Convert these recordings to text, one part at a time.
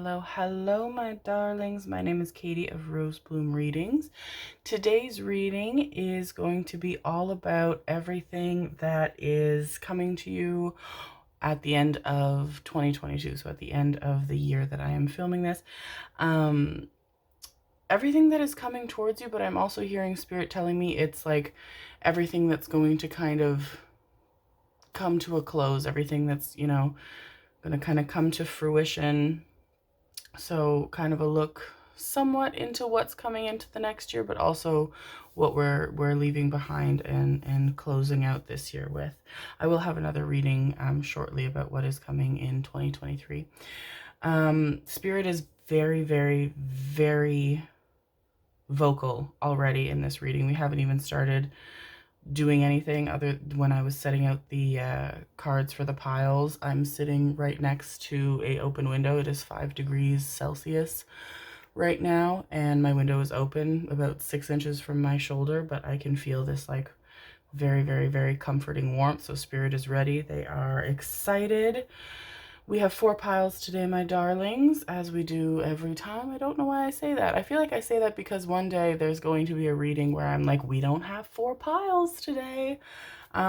Hello, my darlings. My name is Katie of Rosebloom Readings. Today's reading is going to be all about everything that is coming to you at the end of 2022, so at the end of the year that I am filming this. Everything that is coming towards you, but I'm also hearing Spirit telling me it's like everything that's going to kind of come to a close, everything that's, going to kind of come to fruition. So kind of a look somewhat into what's coming into the next year, but also what we're leaving behind and closing out this year with. I will have another reading shortly about what is coming in 2023. Spirit is very, very, very vocal already in this reading. We haven't even started doing anything other when I was setting out the cards for the piles. I'm sitting right next to a open window. It is 5 degrees Celsius right now, and my window is open about 6 inches from my shoulder, but I can feel this like very, very, very comforting warmth. So Spirit is ready. They are excited. We have 4 piles today, my darlings, as we do every time. I don't know why I say that. I feel like I say that because one day there's going to be a reading where I'm like, we don't have 4 piles today.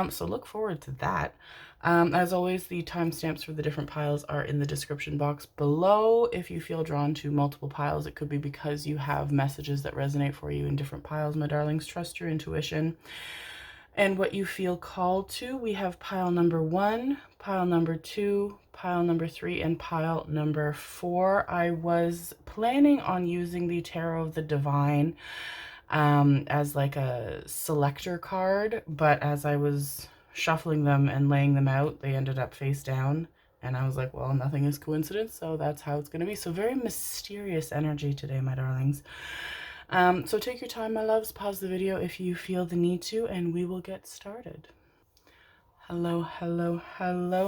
So look forward to that. As always, the timestamps for the different piles are in the description box below. If you feel drawn to multiple piles, it could be because you have messages that resonate for you in different piles, my darlings. Trust your intuition and what you feel called to. We have pile number 1, pile number 2, pile number 3, and pile number 4. I was planning on using the Tarot of the Divine as like a selector card, but as I was shuffling them and laying them out, they ended up face down. And I was like, well, nothing is coincidence, so that's how it's going to be. So very mysterious energy today, my darlings. So take your time, my loves. Pause the video if you feel the need to, and we will get started. Hello,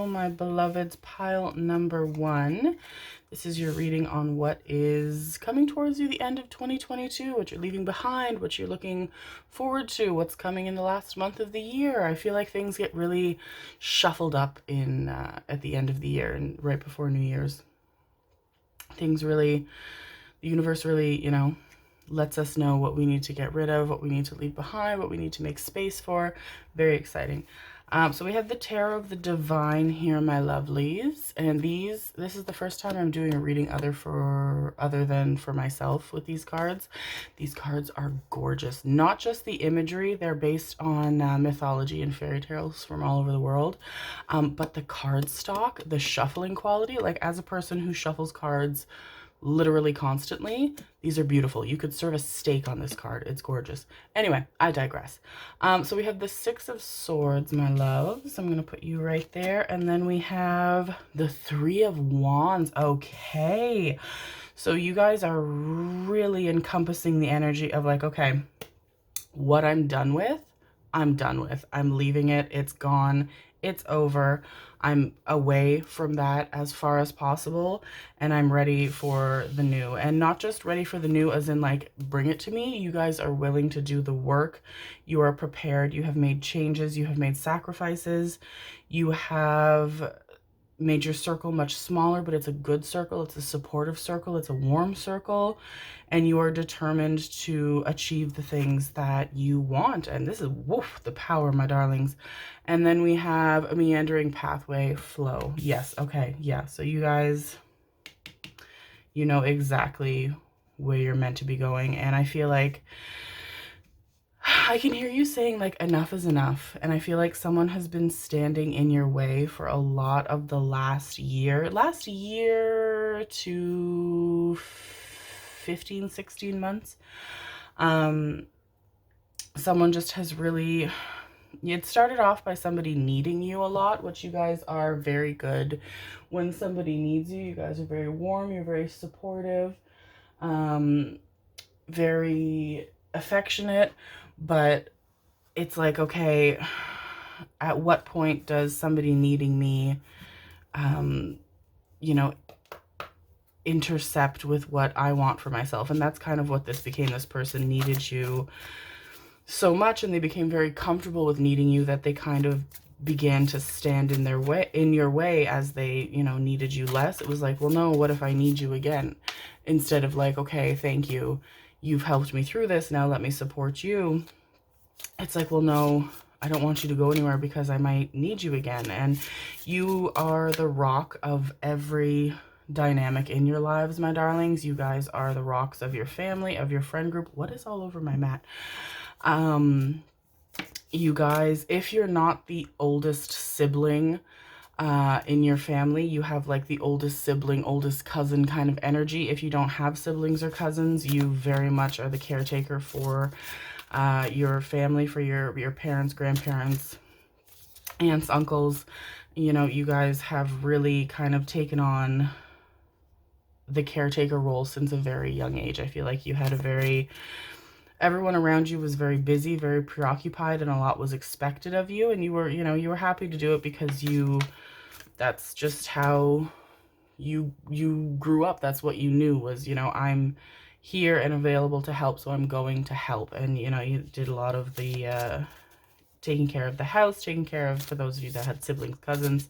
my beloveds. Pile number 1. This is your reading on what is coming towards you the end of 2022, what you're leaving behind, what you're looking forward to, what's coming in the last month of the year. I feel like things get really shuffled up in at the end of the year and right before New Year's. Things really, the universe really, lets us know what we need to get rid of, what we need to leave behind, what we need to make space for. Very exciting. So we have the Tarot of the Divine here, my lovelies. And this is the first time I'm doing a reading other than for myself with these cards. These cards are gorgeous. Not just the imagery, they're based on mythology and fairy tales from all over the world. But the card stock, the shuffling quality, like as a person who shuffles cards literally constantly, these are beautiful. You could serve a steak on this card. It's gorgeous. Anyway, I digress. So we have the 6 of Swords, my loves. I'm going to put you right there. And then we have the 3 of Wands. Okay. So you guys are really encompassing the energy of like, okay, what I'm done with, I'm done with. I'm leaving it. It's gone. It's over. I'm away from that as far as possible, and I'm ready for the new. And not just ready for the new as in like, bring it to me. You guys are willing to do the work. You are prepared. You have made changes. You have made sacrifices. You have made your circle much smaller, but it's a good circle. It's a supportive circle. It's a warm circle. And you are determined to achieve the things that you want. And this is, woof, the power, my darlings. And then we have a meandering pathway flow. Yes. Okay. Yeah. So you guys, you know exactly where you're meant to be going. And I feel like I can hear you saying like enough is enough, and I feel like someone has been standing in your way for a lot of the last year to 15, 16 months. Someone just has really, it started off by somebody needing you a lot, which you guys are very good when somebody needs you. You guys are very warm, you're very supportive, very affectionate. But it's like, okay, at what point does somebody needing me, intercept with what I want for myself? And that's kind of what this became. This person needed you so much, and they became very comfortable with needing you that they kind of began to stand in your way as they, you know, needed you less. It was like, well, no, what if I need you again? Instead of like, okay, thank you. You've helped me through this. Now let me support you. It's like, well, no, I don't want you to go anywhere because I might need you again. And you are the rock of every dynamic in your lives, my darlings. You guys are the rocks of your family, of your friend group. What is all over my mat? You guys, if you're not the oldest sibling in your family, you have like the oldest sibling, oldest cousin kind of energy. If you don't have siblings or cousins, you very much are the caretaker for your family, for your parents, grandparents, aunts, uncles. You know, you guys have really kind of taken on the caretaker role since a very young age. I feel like you had everyone around you was very busy, very preoccupied, and a lot was expected of you. And you were, you know, you were happy to do it because that's just how you grew up. That's what you knew was, you know, I'm here and available to help, so I'm going to help. And, you know, you did a lot of the taking care of the house, taking care of, for those of you that had siblings, cousins.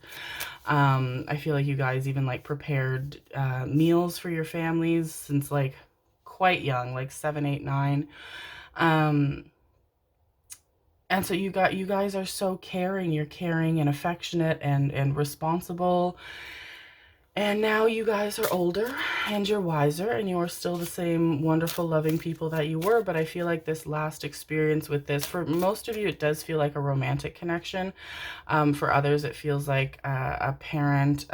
I feel like you guys even like prepared meals for your families since like quite young, like 7, 8, 9. And so you guys are so caring. You're caring and affectionate and responsible. And now you guys are older and you're wiser and you're still the same wonderful, loving people that you were. But I feel like this last experience with this, for most of you, it does feel like a romantic connection. For others, it feels like a parent,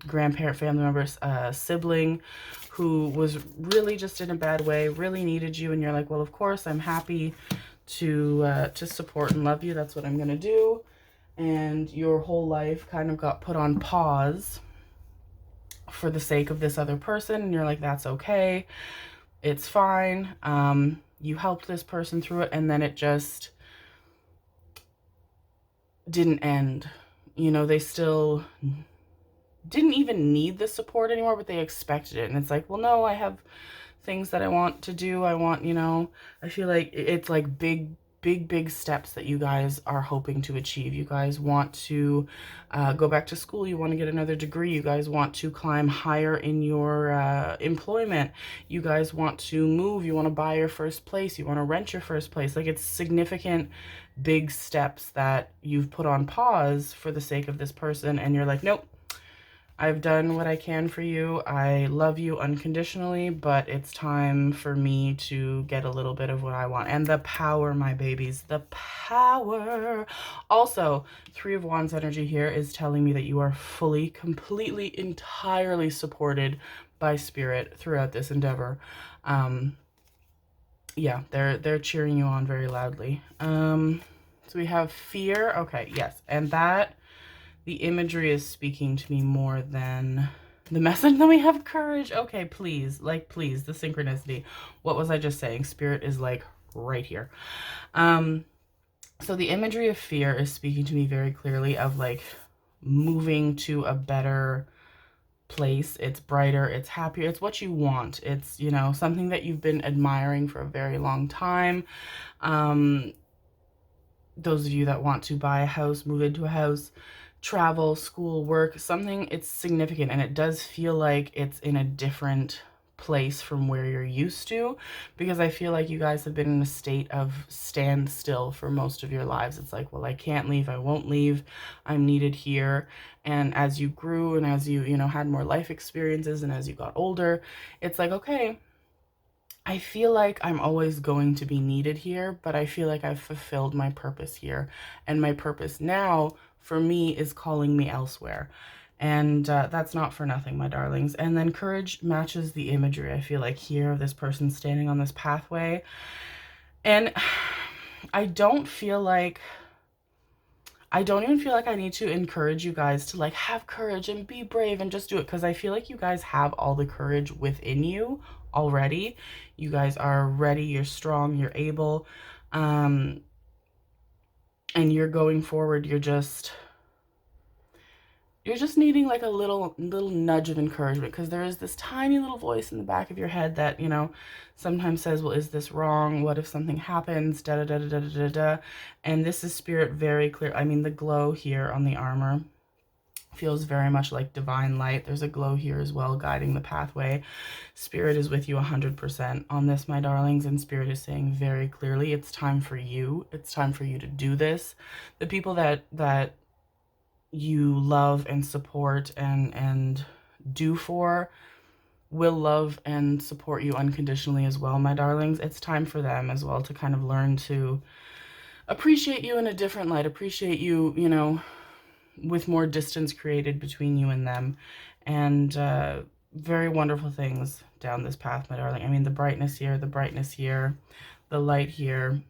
grandparent, family members, sibling who was really just in a bad way, really needed you. And you're like, well, of course, I'm happy to support and love you. That's what I'm going to do. And your whole life kind of got put on pause for the sake of this other person, and you're like, that's okay, it's fine. You helped this person through it, and then it just didn't end. You know, they still didn't even need the support anymore, but they expected it. And it's like, well, no, I have things that I want to do. I want, you know, I feel like it's like big steps that you guys are hoping to achieve. You guys want to go back to school. You want to get another degree. You guys want to climb higher in your employment. You guys want to move. You want to buy your first place. You want to rent your first place. Like, it's significant big steps that you've put on pause for the sake of this person. And you're like, nope, I've done what I can for you. I love you unconditionally, but it's time for me to get a little bit of what I want. And the power, my babies, the power. Also, 3 of Wands energy here is telling me that you are fully, completely, entirely supported by Spirit throughout this endeavor. Yeah, they're cheering you on very loudly. So we have fear. Okay, yes. And that, the imagery is speaking to me more than the message. Then we have courage. Okay, please, like, please, the synchronicity. What was I just saying? Spirit is like right here. So the imagery of fear is speaking to me very clearly of like moving to a better place. It's brighter, it's happier, it's what you want. It's, you know, something that you've been admiring for a very long time. Those of you that want to buy a house, move into a house, travel, school, work, something, it's significant, and it does feel like it's in a different place from where you're used to, because I feel like you guys have been in a state of standstill for most of your lives. It's like, well, I can't leave, I won't leave, I'm needed here. And as you grew and as you know, had more life experiences and as you got older, it's like, okay, I feel like I'm always going to be needed here, but I feel like I've fulfilled my purpose here. And my purpose now for me is calling me elsewhere. And that's not for nothing, my darlings. And then courage matches the imagery, I feel like, here of this person standing on this pathway. And I don't even feel like I need to encourage you guys to like have courage and be brave and just do it, because I feel like you guys have all the courage within you already. You guys are ready, you're strong, you're able, and you're going forward. You're just, you're just needing like a little nudge of encouragement, because there is this tiny little voice in the back of your head that, you know, sometimes says, well, is this wrong? What if something happens? Da da da da da da da. And this is Spirit very clear. I mean, the glow here on the armor feels very much like divine light. There's a glow here as well, guiding the pathway. Spirit is with you 100% on this, my darlings, and Spirit is saying very clearly, it's time for you. It's time for you to do this. The people that you love and support and do for will love and support you unconditionally as well, my darlings. It's time for them as well to kind of learn to appreciate you in a different light, appreciate you, you know, with more distance created between you and them. And very wonderful things down this path, my darling. I mean, the brightness here, the light here.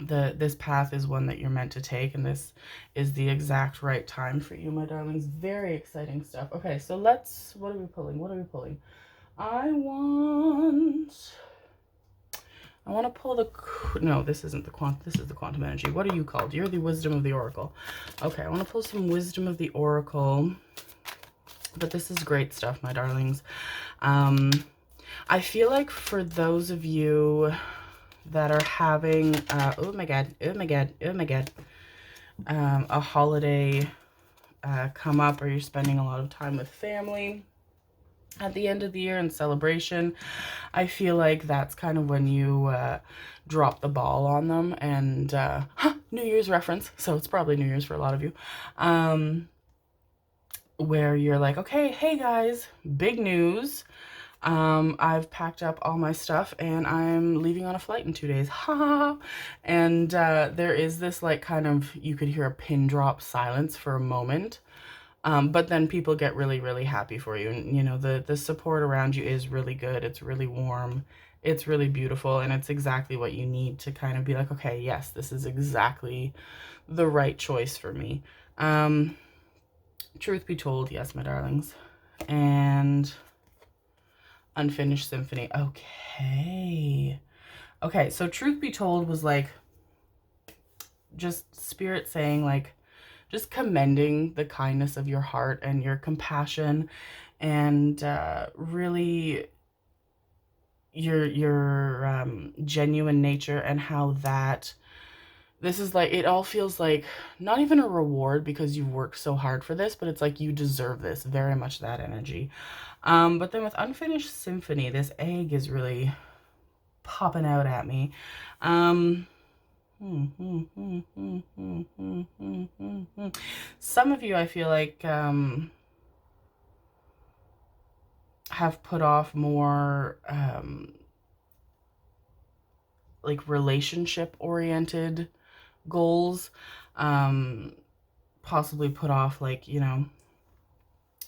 This path is one that you're meant to take, and this is the exact right time for you, my darlings. Very exciting stuff. Okay, so let's, what are we pulling? I want to pull the, no, this isn't the this is the quantum energy. What are you called? You're the wisdom of the oracle. Okay, I want to pull some wisdom of the oracle, but this is great stuff, my darlings. I feel like for those of you that are having, oh my god, a holiday come up, or you're spending a lot of time with family at the end of the year in celebration, I feel like that's kind of when you drop the ball on them. And New Year's reference, so it's probably New Year's for a lot of you, where you're like, okay, hey guys, big news. I've packed up all my stuff and I'm leaving on a flight in 2 days. Ha! And there is this like kind of, you could hear a pin drop silence for a moment. But then people get really, really happy for you. And, you know, the support around you is really good. It's really warm. It's really beautiful. And it's exactly what you need to kind of be like, okay, yes, this is exactly the right choice for me. Truth be told, yes, my darlings. And Unfinished Symphony. Okay. Okay, so truth be told was like just Spirit saying, like, just commending the kindness of your heart and your compassion, and really your genuine nature, and how that this is like, it all feels like not even a reward because you've worked so hard for this, but it's like you deserve this, very much that energy. But then with Unfinished Symphony, this egg is really popping out at me. Some of you, I feel like, have put off more like relationship oriented goals, possibly put off, like, you know,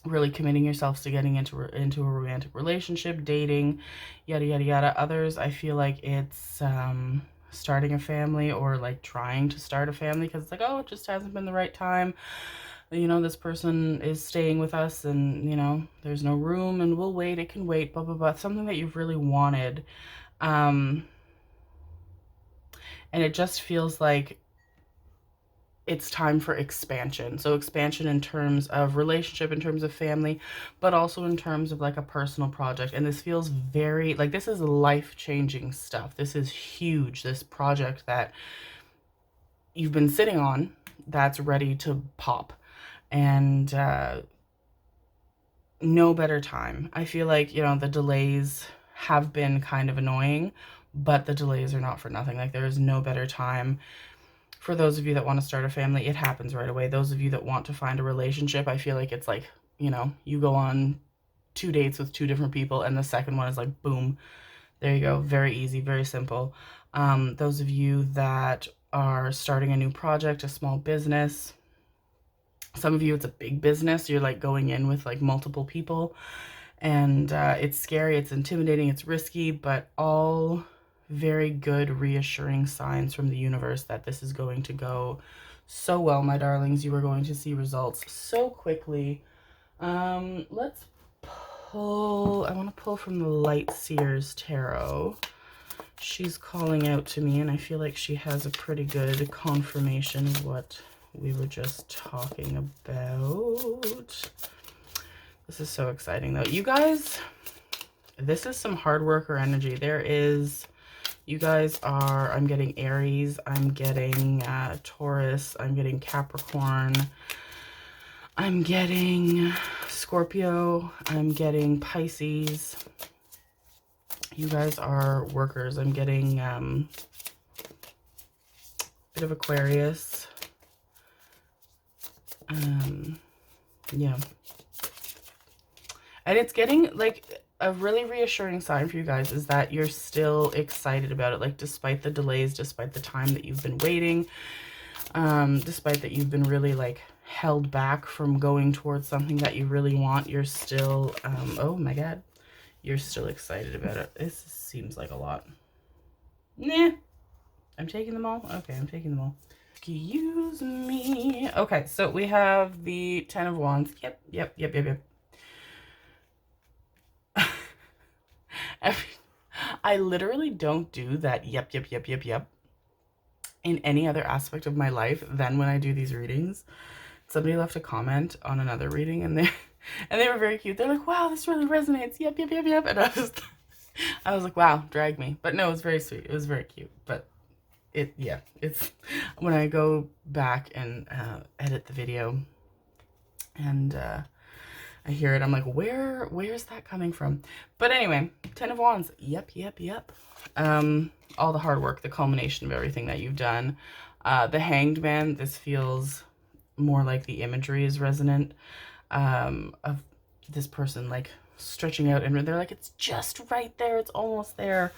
really committing yourselves to getting into a romantic relationship, dating, yada yada yada. Others, I feel like it's starting a family, or like trying to start a family, because it's like, oh, it just hasn't been the right time, you know, this person is staying with us and, you know, there's no room and we'll wait, it can wait, blah blah blah. Something that you've really wanted, and it just feels like it's time for expansion. So expansion in terms of relationship, in terms of family, but also in terms of like a personal project. And this feels very like, this is life-changing stuff. This is huge. This project that you've been sitting on, that's ready to pop. And no better time. I feel like, you know, the delays have been kind of annoying, but the delays are not for nothing. Like, there is no better time. For those of you that want to start a family, it happens right away. Those of you that want to find a relationship, I feel like it's like, you know, you go on 2 dates with 2 different people and the second one is like, boom, there you go. Very easy, very simple. Those of you that are starting a new project, a small business, some of you, it's a big business. You're like going in with like multiple people, and it's scary, it's intimidating, it's risky, but all very good, reassuring signs from the universe that this is going to go so well, my darlings. You are going to see results so quickly. Let's pull, I want to pull from the Light Seer's Tarot. She's calling out to me, and I feel like she has a pretty good confirmation of what we were just talking about. This is so exciting though. You guys, this is some hard worker energy. There is, you guys are, I'm getting Aries, I'm getting Taurus, I'm getting Capricorn, I'm getting Scorpio, I'm getting Pisces. You guys are workers. I'm getting a bit of Aquarius. Yeah. And it's getting like a really reassuring sign for you guys is that you're still excited about it. Like despite the delays, despite the time that you've been waiting, despite that you've been really like held back from going towards something that you really want, you're still, oh my God, you're still excited about it. This seems like a lot. Nah, I'm taking them all. Okay, I'm taking them all. Excuse me. Okay, so we have the 10 of Wands. Yep. I literally don't do that yep in any other aspect of my life than when I do these readings. Somebody left a comment on another reading and they were very cute. They're like, wow, this really resonates. Yep. And I was like, wow, drag me. But no, it was very sweet. It was very cute. But it's when I go back and edit the video and I hear it, I'm like, where's that coming from? But anyway, 10 of Wands. Yep. All the hard work, the culmination of everything that you've done. The Hanged Man, this feels more like the imagery is resonant of this person like stretching out and they're like, it's just right there. It's almost there.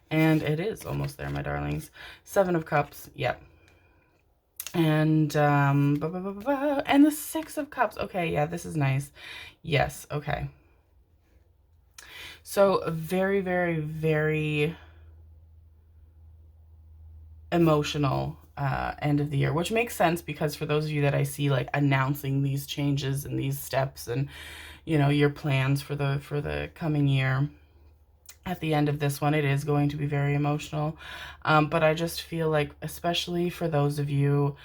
And it is almost there, my darlings. 7 of Cups. Yep. And and the 6 of Cups. Okay, yeah, this is nice. Yes, okay. So very, very, very emotional end of the year, which makes sense because for those of you that I see like announcing these changes and these steps and you know your plans for the coming year, at the end of this one it is going to be very emotional, but I just feel like especially for those of you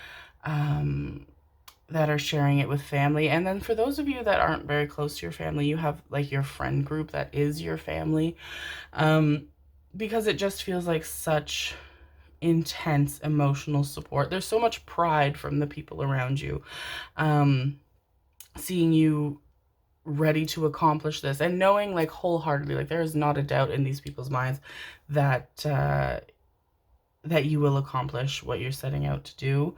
that are sharing it with family, and then for those of you that aren't very close to your family, you have like your friend group that is your family, because it just feels like such intense emotional support. There's so much pride from the people around you, seeing you ready to accomplish this and knowing like wholeheartedly, like there is not a doubt in these people's minds that that you will accomplish what you're setting out to do.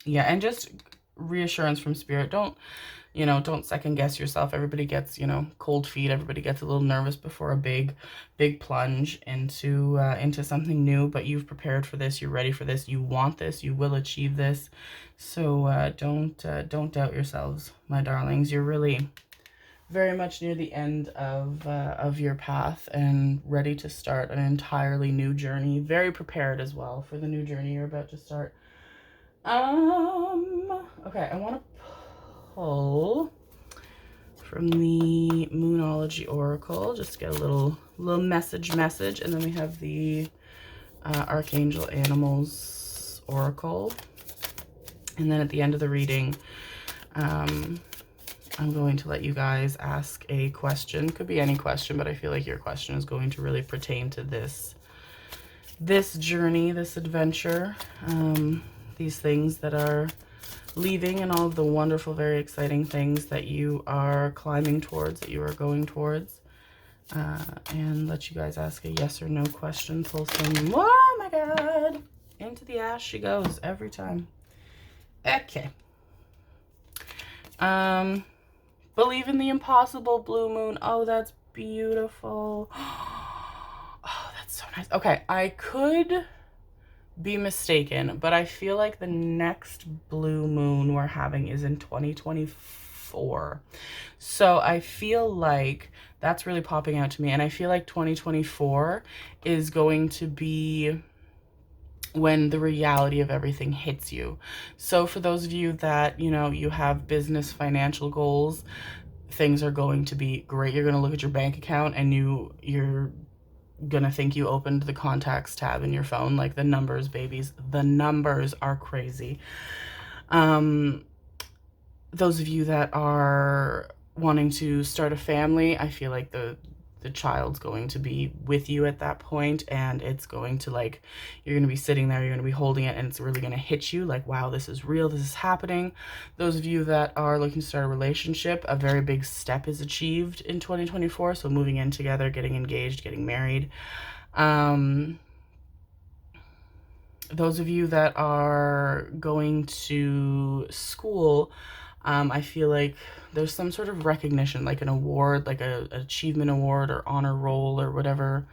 Yeah, and just reassurance from spirit. Don't second guess yourself. Everybody gets, cold feet. Everybody gets a little nervous before a big plunge into something new, but you've prepared for this. You're ready for this. You want this. You will achieve this. So don't doubt yourselves, my darlings. You're really very much near the end of your path and ready to start an entirely new journey. Very prepared as well for the new journey you're about to start. Okay, I want to pull from the Moonology Oracle, just to get a little message, and then we have the Archangel Animals Oracle, and then at the end of the reading, I'm going to let you guys ask a question. Could be any question, but I feel like your question is going to really pertain to this journey, this adventure, these things that are leaving and all of the wonderful, very exciting things that you are climbing towards, that you are going towards. And let you guys ask a yes or no question. Pull some, oh my God, into the ash she goes every time. Okay. Believe in the impossible, Blue Moon. Oh, that's beautiful. Oh, that's so nice. Okay, I could be mistaken, but I feel like the next blue moon we're having is in 2024. So I feel like that's really popping out to me, and I feel like 2024 is going to be when the reality of everything hits you. So for those of you that, you have business financial goals, things are going to be great. You're going to look at your bank account and you're gonna think you opened the contacts tab in your phone. Like, the numbers, babies, the numbers are crazy. Those of you that are wanting to start a family, I feel like the child's going to be with you at that point, and it's going to, like, you're going to be sitting there, you're going to be holding it, and it's really going to hit you like, wow, this is real, this is happening. Those of you that are looking to start a relationship, a very big step is achieved in 2024. So moving in together, getting engaged, getting married. Those of you that are going to school, I feel like there's some sort of recognition, like an award, like an achievement award or honor roll or whatever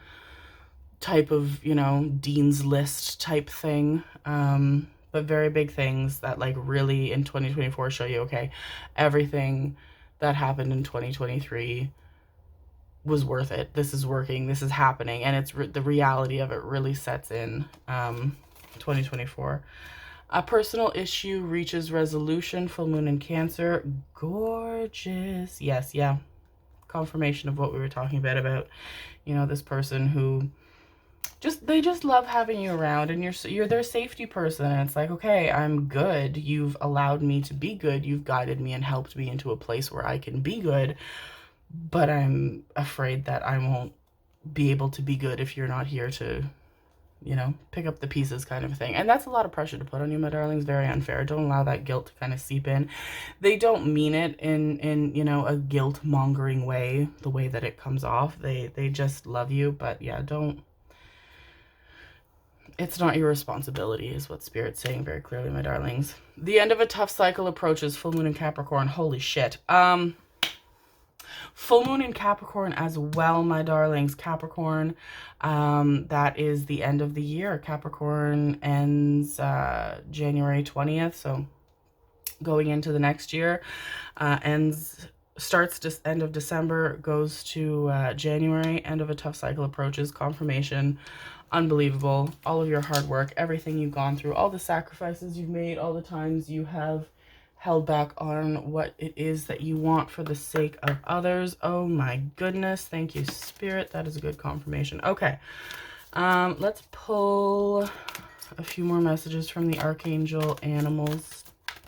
type of, dean's list type thing. But very big things that, like, really in 2024 show you, okay, everything that happened in 2023 was worth it. This is working. This is happening. And it's the reality of it really sets in 2024. A personal issue reaches resolution. Full moon in Cancer. Gorgeous. Yes, yeah. Confirmation of what we were talking about, this person who they just love having you around, and you're their safety person. And it's like, okay, I'm good. You've allowed me to be good. You've guided me and helped me into a place where I can be good. But I'm afraid that I won't be able to be good if you're not here to, pick up the pieces, kind of thing. And that's a lot of pressure to put on you, my darlings. Very unfair. Don't allow that guilt to kind of seep in. They don't mean it in a guilt mongering way, the way that it comes off. They just love you. But yeah, it's not your responsibility, is what Spirit's saying very clearly, my darlings. The end of a tough cycle approaches. Full moon in Capricorn. Holy shit. Full moon in Capricorn as well, my darlings. Capricorn, that is the end of the year. Capricorn ends January 20th, so going into the next year. Starts just end of December, goes to January. End of a tough cycle approaches. Confirmation. Unbelievable. All of your hard work, everything you've gone through, all the sacrifices you've made, all the times you have held back on what it is that you want for the sake of others. Oh my goodness. Thank you, Spirit. That is a good confirmation. Okay. Let's pull a few more messages from the Archangel Animals,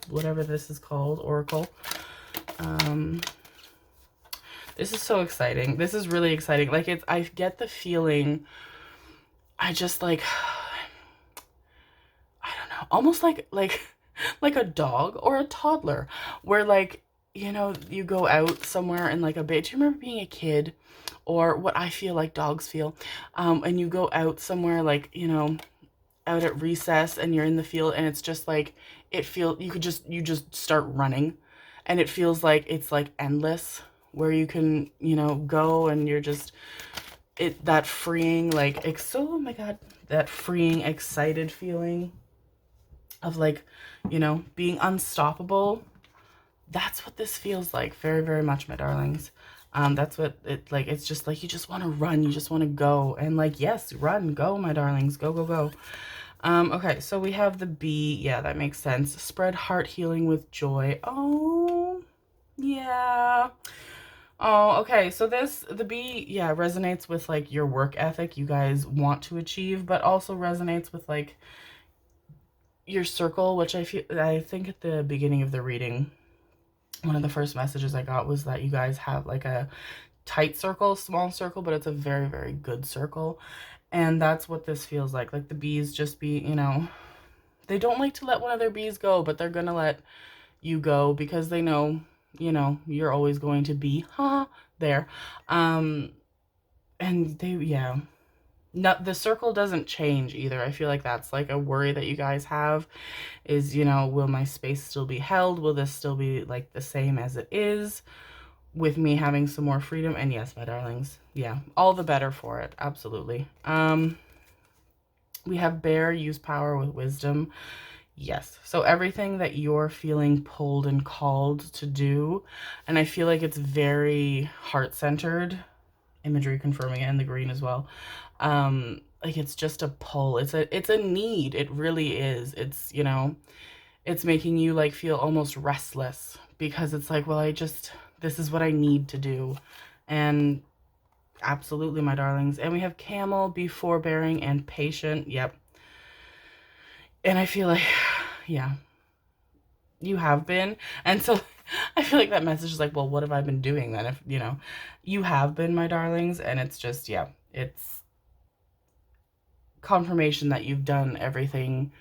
whatever this is called, Oracle. This is so exciting. This is really exciting. Like, I get the feeling, I just, like, I don't know, almost like a dog or a toddler, where, like, you go out somewhere and, like, do you remember being a kid, or what I feel like dogs feel, and you go out somewhere, like, out at recess, and you're in the field, and it's just like, you just start running, and it feels like it's, like, endless, where you can, go, and you're just, that freeing, like, oh my God, that freeing, excited feeling of, like, being unstoppable. That's what this feels like, very, very much, my darlings. That's what it's just like, you just want to run, you just want to go, and, like, yes, run, go, my darlings, go, go, go. Okay, so we have the bee. Yeah, that makes sense. Spread heart healing with joy. Oh, yeah. Oh, okay. So the bee, yeah, resonates with, like, your work ethic you guys want to achieve, but also resonates with, like, your circle, which I think at the beginning of the reading, one of the first messages I got was that you guys have, like, a tight circle, small circle, but it's a very, very good circle. And that's what this feels like. Like, the bees just be, they don't like to let one of their bees go, but they're gonna let you go because they know, you're always going to be there. And yeah. No, the circle doesn't change either. I feel like that's, like, a worry that you guys have is, will my space still be held? Will this still be, like, the same as it is with me having some more freedom? And yes, my darlings, yeah, all the better for it. Absolutely. We have bear, use power with wisdom. Yes. So everything that you're feeling pulled and called to do, and I feel like it's very heart-centered, imagery confirming it in the green as well. Like, it's just a pull. It's a need. It really is. It's, it's making you, like, feel almost restless because it's like, well, this is what I need to do. And Absolutely, my darlings. And we have camel, be forbearing and patient. Yep. And I feel like, yeah, you have been. And so I feel like that message is like, well, what have I been doing then? If, you know, you have been, my darlings. And it's just, yeah, it's confirmation that you've done everything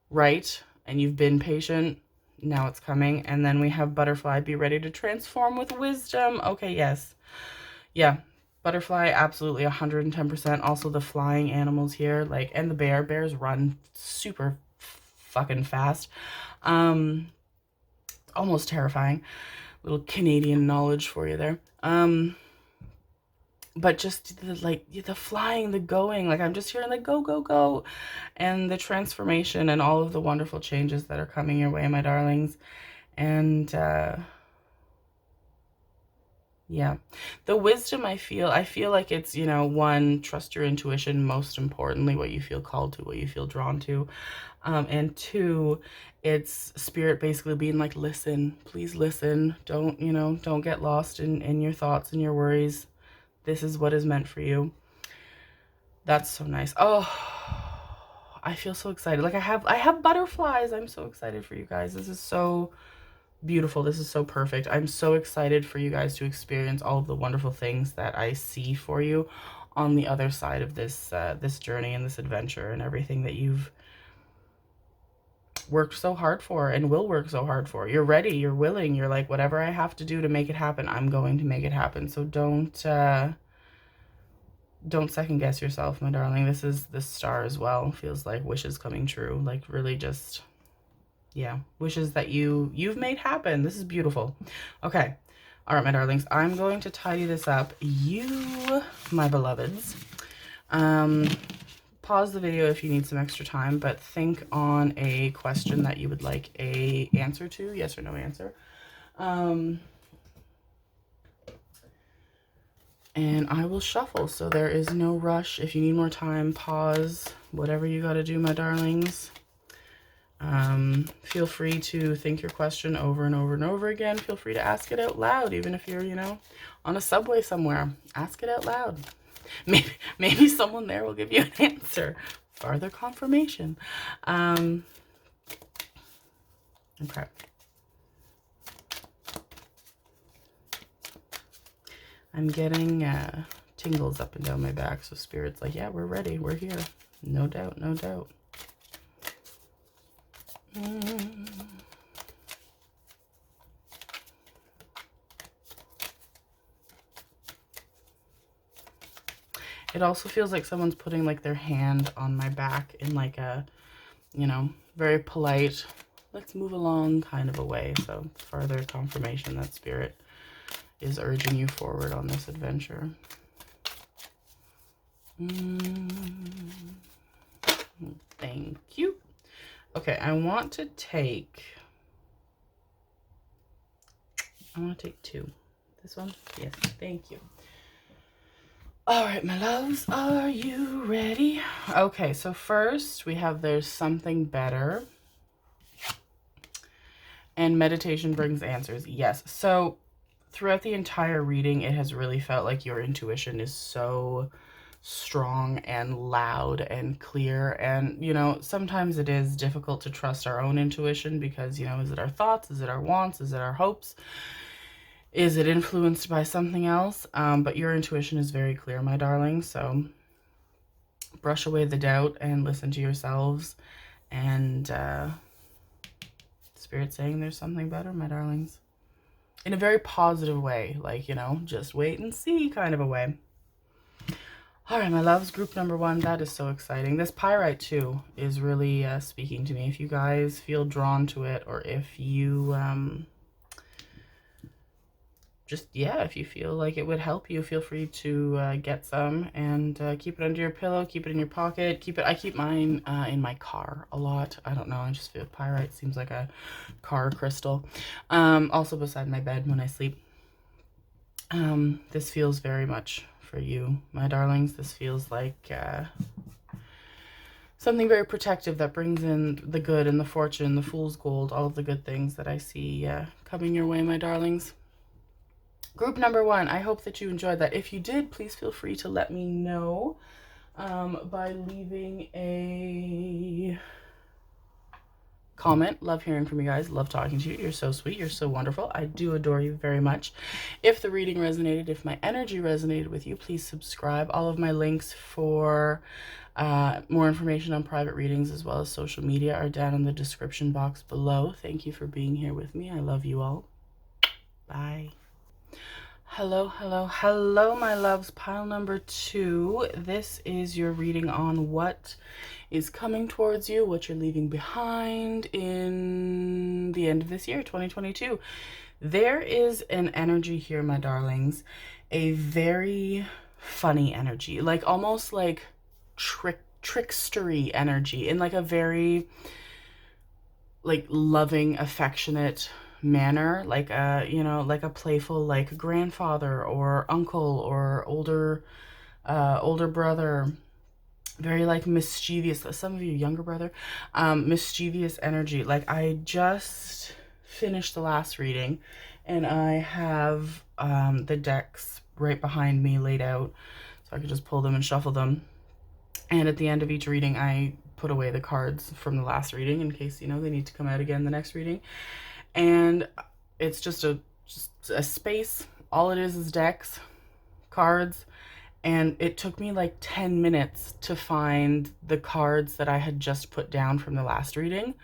right and you've been patient. Now it's coming. And then we have butterfly, be ready to transform with wisdom. Okay, yes. Yeah, butterfly, absolutely 110%. Also the flying animals here, like, and the bears run super fucking fast. Almost terrifying. Little Canadian knowledge for you there. But just the, like, the flying, the going, like, I'm just hearing the go, go, go, and the transformation and all of the wonderful changes that are coming your way, my darlings. And yeah, the wisdom, I feel like it's, you know, one, trust your intuition, most importantly, what you feel called to, what you feel drawn to. And two, it's spirit basically being like, listen, please listen. Don't, you know, don't get lost in your thoughts and your worries. This is what is meant for you. That's so nice. Oh, I feel so excited. Like I have butterflies. I'm so excited for you guys. This is so beautiful. This is so perfect. I'm so excited for you guys to experience all of the wonderful things that I see for you on the other side of this this journey and this adventure and everything that you've worked so hard for and will work so hard for. You're ready, you're willing, you're like, whatever I have to do to make it happen, I'm going to make it happen. So don't second guess yourself, my darling. This is this star as well. Feels like wishes coming true. Like really just, yeah, wishes that you've made happen. This is beautiful. Okay. All right, my darlings, I'm going to tidy this up. You, my beloveds, pause the video if you need some extra time, but think on a question that you would like a answer to, yes or no answer. And I will shuffle, so there is no rush. If you need more time, pause, whatever you got to do, my darlings. Feel free to think your question over and over and over again. Feel free to ask it out loud, even if you're, you know, on a subway somewhere. Ask it out loud. Maybe someone there will give you an answer. Farther confirmation. Okay. I'm getting tingles up and down my back, so Spirit's like, yeah, we're ready. We're here. No doubt, no doubt. It also feels like someone's putting like their hand on my back in like a, you know, very polite, let's move along kind of a way. So further confirmation that Spirit is urging you forward on this adventure. Thank you. Okay, I want to take two. This one? Yes, thank you. All right, my loves, are you ready? Okay, so first we have there's something better. And meditation brings answers. Yes. So throughout the entire reading, it has really felt like your intuition is so strong and loud and clear. And, you know, sometimes it is difficult to trust our own intuition because, you know, is it our thoughts? Is it our wants? Is it our hopes? Is it influenced by something else? But your intuition is very clear, my darling. So brush away the doubt and listen to yourselves. And Spirit saying there's something better, my darlings. In a very positive way. Like, you know, just wait and see kind of a way. All right, my loves, group number 1. That is so exciting. This pyrite, too, is really speaking to me. If you guys feel drawn to it, or if you just, yeah, if you feel like it would help you, feel free to get some and keep it under your pillow, keep it in your pocket, I keep mine in my car a lot. I don't know, I just feel pyrite seems like a car crystal. Also beside my bed when I sleep. This feels very much for you, my darlings. This feels like something very protective that brings in the good and the fortune, the fool's gold, all of the good things that I see coming your way, my darlings. Group number 1, I hope that you enjoyed that. If you did, please feel free to let me know by leaving a comment. Love hearing from you guys. Love talking to you. You're so sweet. You're so wonderful. I do adore you very much. If the reading resonated, if my energy resonated with you, please subscribe. All of my links for more information on private readings as well as social media are down in the description box below. Thank you for being here with me. I love you all. Bye. Hello, hello, hello, my loves. Pile number 2. This is your reading on what is coming towards you, what you're leaving behind in the end of this year, 2022. There is an energy here, my darlings, a very funny energy, like almost like trickstery energy, in like a very like loving, affectionate manner, like a, you know, like a playful, like grandfather or uncle or older brother, very like mischievous, some of you younger brother, mischievous energy. Like I just finished the last reading and I have the decks right behind me laid out so I could just pull them and shuffle them, and at the end of each reading I put away the cards from the last reading in case, you know, they need to come out again the next reading. And it's just a space. All it is decks, cards, and it took me like 10 minutes to find the cards that I had just put down from the last reading.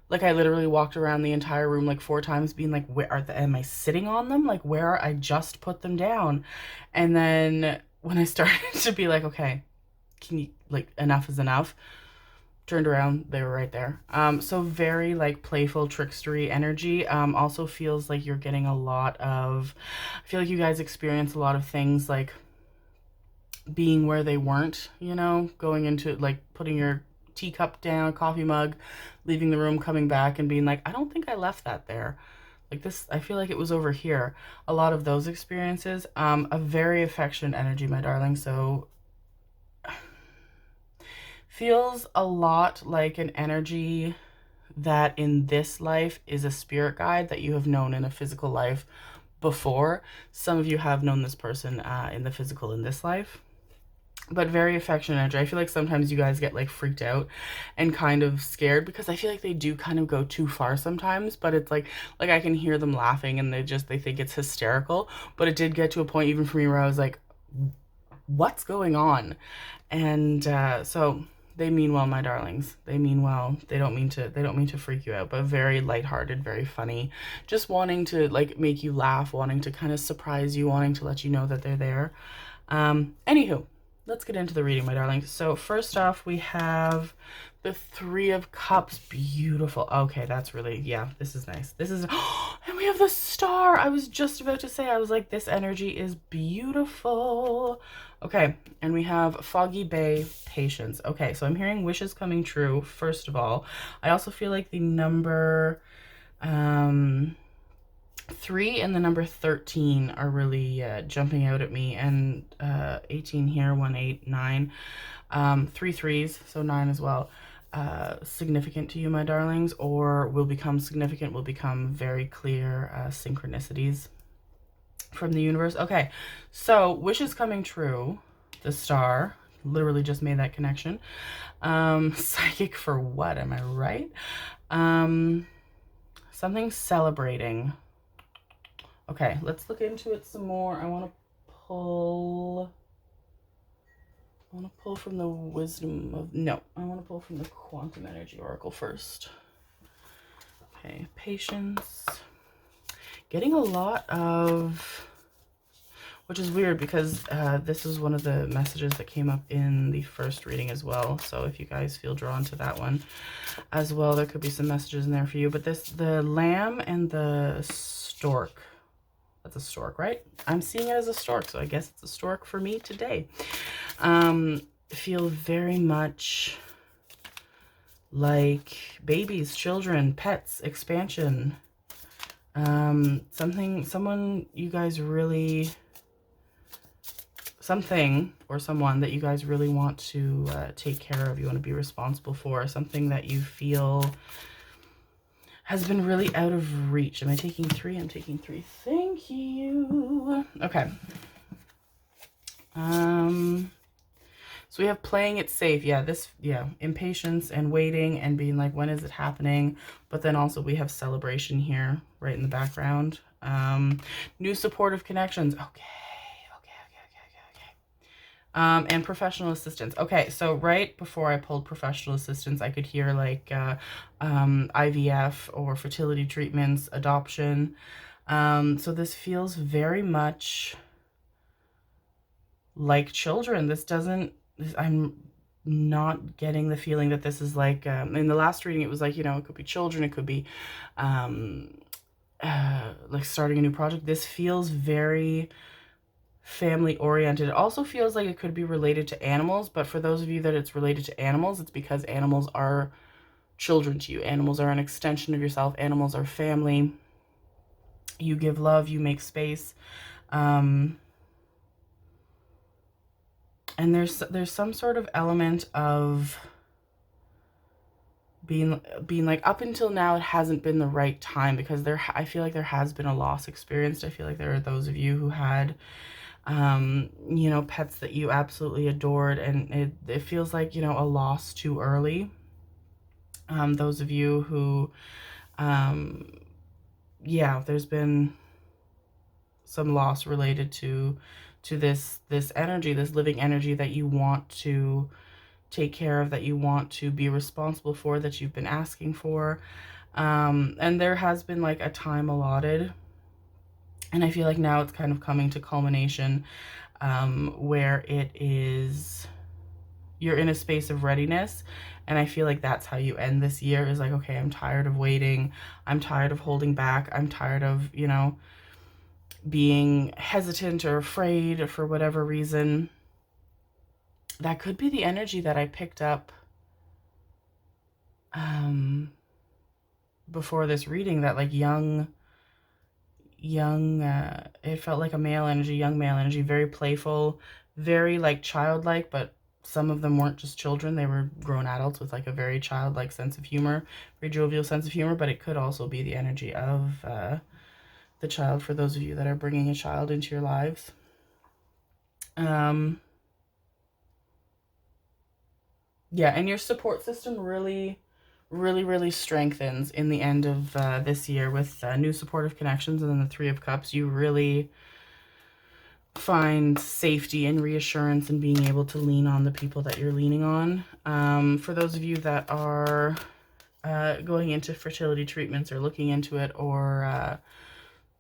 Like I literally walked around the entire room like 4 times being like, where are am I sitting on them? Like where I just put them down. And then when I started to be like, okay, can you, like, enough is enough, turned around, they were right there. So very like playful trickstery energy. Also feels like you're getting a lot of, I feel like you guys experience a lot of things like being where they weren't, you know, going into like putting your teacup down, coffee mug, leaving the room, coming back and being like, I don't think I left that there. Like this, I feel like it was over here. A lot of those experiences. A very affectionate energy, my darling. So feels a lot like an energy that in this life is a spirit guide that you have known in a physical life before. Some of you have known this person in the physical in this life, but very affectionate energy. I feel like sometimes you guys get like freaked out and kind of scared because I feel like they do kind of go too far sometimes, but it's like I can hear them laughing and they think it's hysterical. But it did get to a point even for me where I was like, what's going on? And so they mean well, my darlings. They mean well. They don't mean to freak you out, but very lighthearted, very funny. Just wanting to like make you laugh, wanting to kind of surprise you, wanting to let you know that they're there. Anywho, let's get into the reading, my darlings. So first off, we have the 3 of Cups. Beautiful. Okay, that's really, yeah, this is nice. This is, and we have the Star. I was just about to say, I was like, this energy is beautiful. Okay, and we have Foggy Bay, Patience. Okay, so I'm hearing wishes coming true, first of all. I also feel like the number 3 and the number 13 are really jumping out at me, and 18 here, 1, 8, 9. 3 threes, so 9 as well. Significant to you, my darlings, or will become significant, will become very clear synchronicities from the universe. Okay, so wishes coming true, the Star, literally just made that connection. Psychic for what, am I right? Something celebrating. Okay, let's look into it some more. I want to pull from the wisdom of, no, I want to pull from the Quantum Energy Oracle first. Okay, patience. Getting a lot of, which is weird because this is one of the messages that came up in the first reading as well. So if you guys feel drawn to that one as well, there could be some messages in there for you. But the lamb and the stork, that's a stork, right? I'm seeing it as a stork, so I guess it's a stork for me today. Feel very much like babies, children, pets, expansion. Someone you guys really, something or someone that you guys really want to take care of, you want to be responsible for, something that you feel has been really out of reach. Am I taking 3? I'm taking 3. Thank you. Okay. So we have playing it safe. Yeah, impatience and waiting and being like, when is it happening? But then also we have celebration here, right in the background. New supportive connections. Okay. And professional assistance. Okay, so right before I pulled professional assistance, I could hear like IVF or fertility treatments, adoption. So this feels very much like children. I'm not getting the feeling that this is like, in the last reading, it was like, it could be children, it could be like starting a new project. This feels very family oriented. It also feels like it could be related to animals, but for those of you that it's related to animals, it's because animals are children to you. Animals are an extension of yourself. Animals are family. You give love, you make space. And there's some sort of element of being like, up until now it hasn't been the right time, because I feel like there has been a loss experienced. I feel like there are those of you who had pets that you absolutely adored, and it feels like, a loss too early. Those of you who, there's been some loss related to this energy, this living energy that you want to take care of, that you want to be responsible for, that you've been asking for. And there has been like a time allotted, and I feel like now it's kind of coming to culmination, where you're in a space of readiness. And I feel like that's how you end this year, is like, okay, I'm tired of waiting. I'm tired of holding back. I'm tired of, being hesitant or afraid for whatever reason. That could be the energy that I picked up before this reading, that like young, it felt like a male energy, young male energy, very playful, very like childlike, but some of them weren't just children. They were grown adults with like a very childlike sense of humor, very jovial sense of humor. But it could also be the energy of the child, for those of you that are bringing a child into your lives. Yeah, and your support system really strengthens in the end of this year with new supportive connections, and then the 3 of Cups. You really find safety and reassurance in being able to lean on the people that you're leaning on. For those of you that are going into fertility treatments or looking into it, or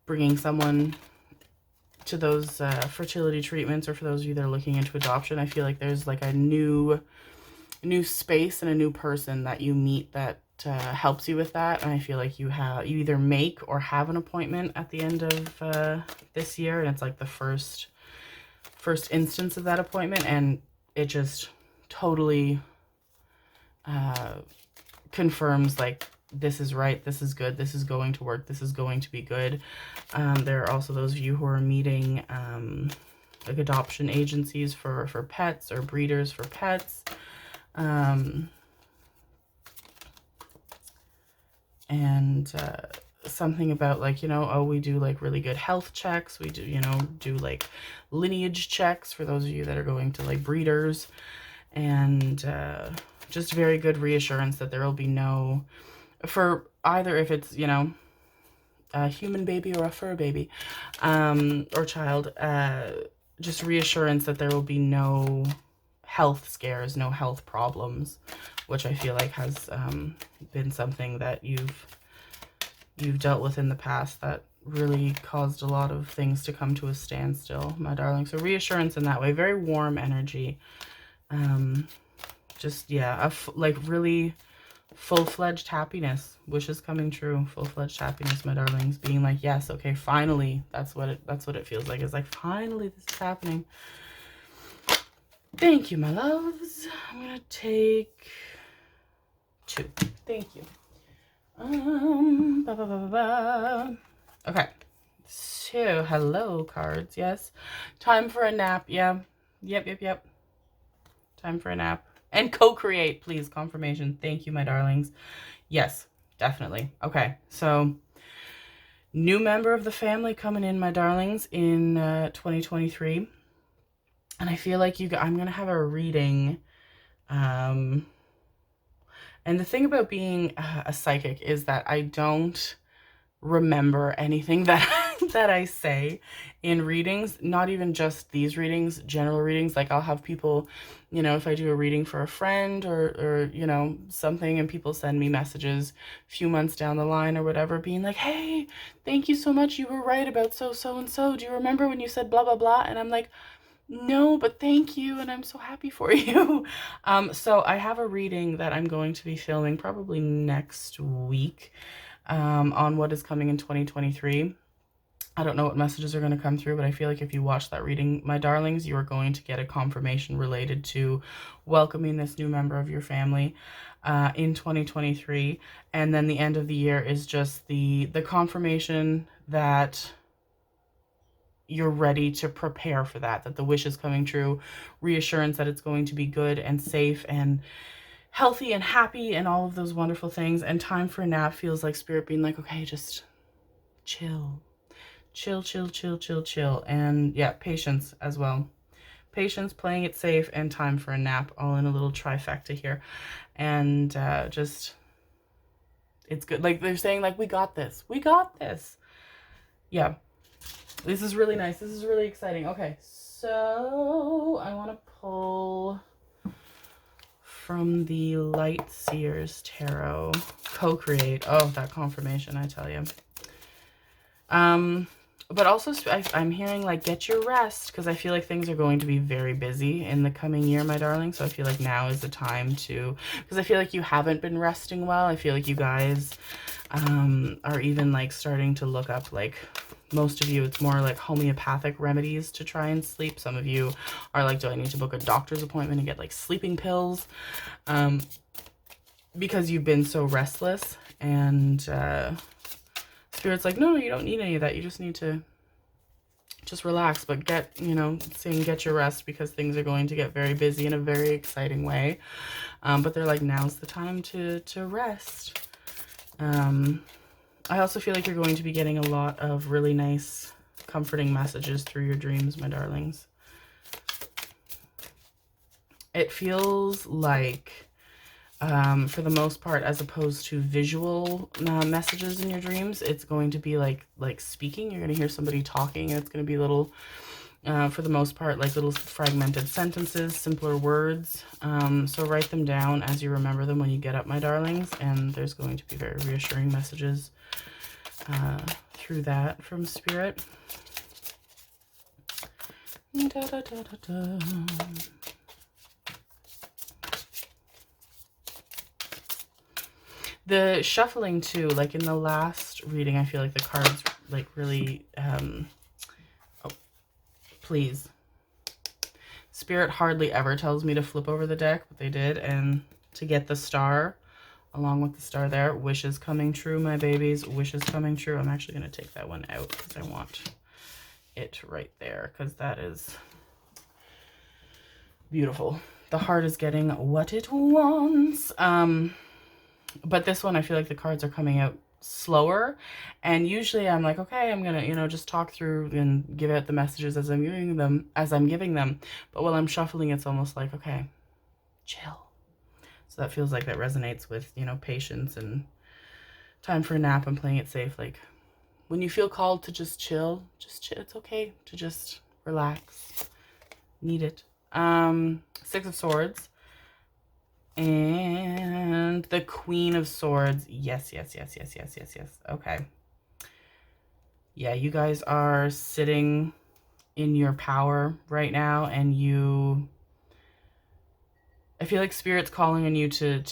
bringing someone to those fertility treatments, or for those of you that are looking into adoption, I feel like there's like a new space and a new person that you meet that helps you with that. And I feel like you either make or have an appointment at the end of this year, and it's like the first instance of that appointment, and it just totally confirms like, this is right, this is good, this is going to work, this is going to be good. There are also those of you who are meeting like adoption agencies for pets, or breeders for pets. And something about like, we do like really good health checks. We do, do like lineage checks for those of you that are going to like breeders, and just very good reassurance that there will be no, for either if it's, a human baby or a fur baby, or child, just reassurance that there will be no health scares, no health problems, which I feel like has been something that you've dealt with in the past, that really caused a lot of things to come to a standstill, my darling. So reassurance in that way, very warm energy. Just, yeah, like really full-fledged happiness, wishes coming true, full-fledged happiness, my darlings, being like, yes, okay, finally. That's what it feels like. It's like, finally this is happening. Thank you, my loves. I'm gonna take 2. Thank you. Okay. So, hello, cards. Yes. Time for a nap. Yeah. Yep. Time for a nap. And co-create, please. Confirmation. Thank you, my darlings. Yes. definitely. Okay, so new member of the family coming in, my darlings, in 2023. And I feel like I'm going to have a reading. And the thing about being a psychic is that I don't remember anything that that I say in readings, not even just these readings, general readings. Like I'll have people, if I do a reading for a friend or something, and people send me messages a few months down the line or whatever, being like, hey, thank you so much, you were right about so and so, do you remember when you said blah blah blah? And I'm like, no, but thank you, and I'm so happy for you. So I have a reading that I'm going to be filming probably next week, on what is coming in 2023. I don't know what messages are going to come through, but I feel like if you watch that reading, my darlings, you are going to get a confirmation related to welcoming this new member of your family in 2023. And then the end of the year is just the confirmation that you're ready to prepare for that the wish is coming true, reassurance that it's going to be good and safe and healthy and happy and all of those wonderful things. And time for a nap feels like spirit being like, okay, just chill, chill, chill, chill, chill, chill. And yeah, patience as well. Patience, playing it safe, and time for a nap, all in a little trifecta here. And just, it's good. Like they're saying, like, we got this. We got this. Yeah. This is really nice. This is really exciting. Okay, so I want to pull from the Light Seers Tarot. Co-create. Oh, that confirmation, I tell you. But also I'm hearing like get your rest, because I feel like things are going to be very busy in the coming year, my darling. So I feel like now is the time to, because I feel like you haven't been resting well. I feel like you guys are even like starting to look up, like most of you, it's more like homeopathic remedies to try and sleep. Some of you are like, do I need to book a doctor's appointment and get like sleeping pills? Because you've been so restless, and Spirit's like, no, you don't need any of that. You just need to just relax, but saying get your rest, because things are going to get very busy in a very exciting way. But they're like, now's the time to rest. I also feel like you're going to be getting a lot of really nice, comforting messages through your dreams, my darlings. It feels like, for the most part, as opposed to visual messages in your dreams, it's going to be like speaking. You're going to hear somebody talking, and it's going to be little, for the most part, like little fragmented sentences, simpler words. So write them down as you remember them when you get up, my darlings, and there's going to be very reassuring messages through that from Spirit. Da, da, da, da, da. The shuffling too, like in the last reading, I feel like the cards like really, oh, please. Spirit hardly ever tells me to flip over the deck, but they did, and to get the star, along with the star there, wishes coming true, my babies, wishes coming true. I'm actually going to take that one out because I want it right there, because that is beautiful. The heart is getting what it wants. But this one, I feel like the cards are coming out slower, and usually I'm like, okay, I'm gonna just talk through and give out the messages as I'm giving them. But while I'm shuffling, it's almost like, okay, chill. So that feels like that resonates with patience and time for a nap and playing it safe. Like when you feel called to just chill, it's okay to just relax. Need it. 6 of Swords. And the Queen of Swords. Yes. Okay. Yeah, you guys are sitting in your power right now, and I feel like Spirit's calling on you to